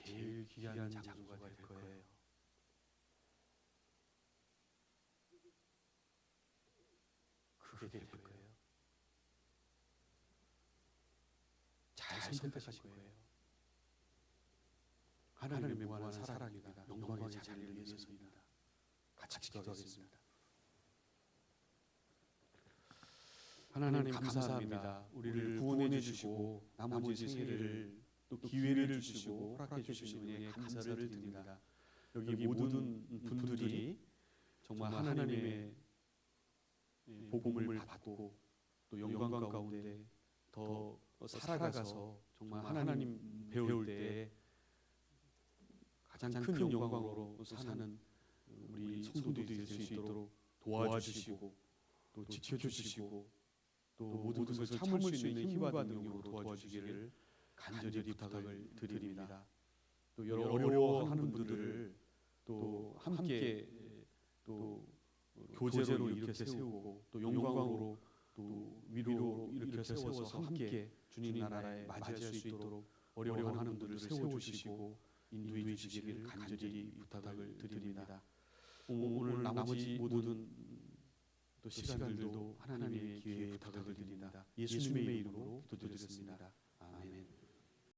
제일 귀한 장소가 될 거예요. 그게 될 거예요. 잘 선택하실 거예요. 하나님의 무한한 사랑입니다. 영광의 자리를 위해서입니다. 같이 기도하겠습니다. 하나님 감사합니다. 우리를 구원해 주시고 나머지 생애를 또 기회를 주시고 허락해 주신 은혜에 감사를 드립니다. 여기 모든 분들이 정말 하나님의 복음을 받고 또 영광 가운데 더 살아가서 정말 하나님 배울 때 가장 큰 영광으로 사는 우리 성도들이 될 수 있도록 도와주시고 또 지켜주시고 또 모든 것을 참을 수 있는 힘과 능력으로 도와주시기를 간절히 부탁을 드립니다. 또 여러 어려워하는 분들을 또 함께 또 교제로 이렇게 세우고 또 영광으로 또 위로 이렇게 세워서 함께 주님 나라에 맞이할 수 있도록 어려워하는 분들을 세워주시고 인도해 주시기를 간절히 부탁을 드립니다. 오늘 나머지 모든 또 시간들도 하나님의 기회에 부탁을 드립니다. 예수님의 이름으로 기도드렸습니다.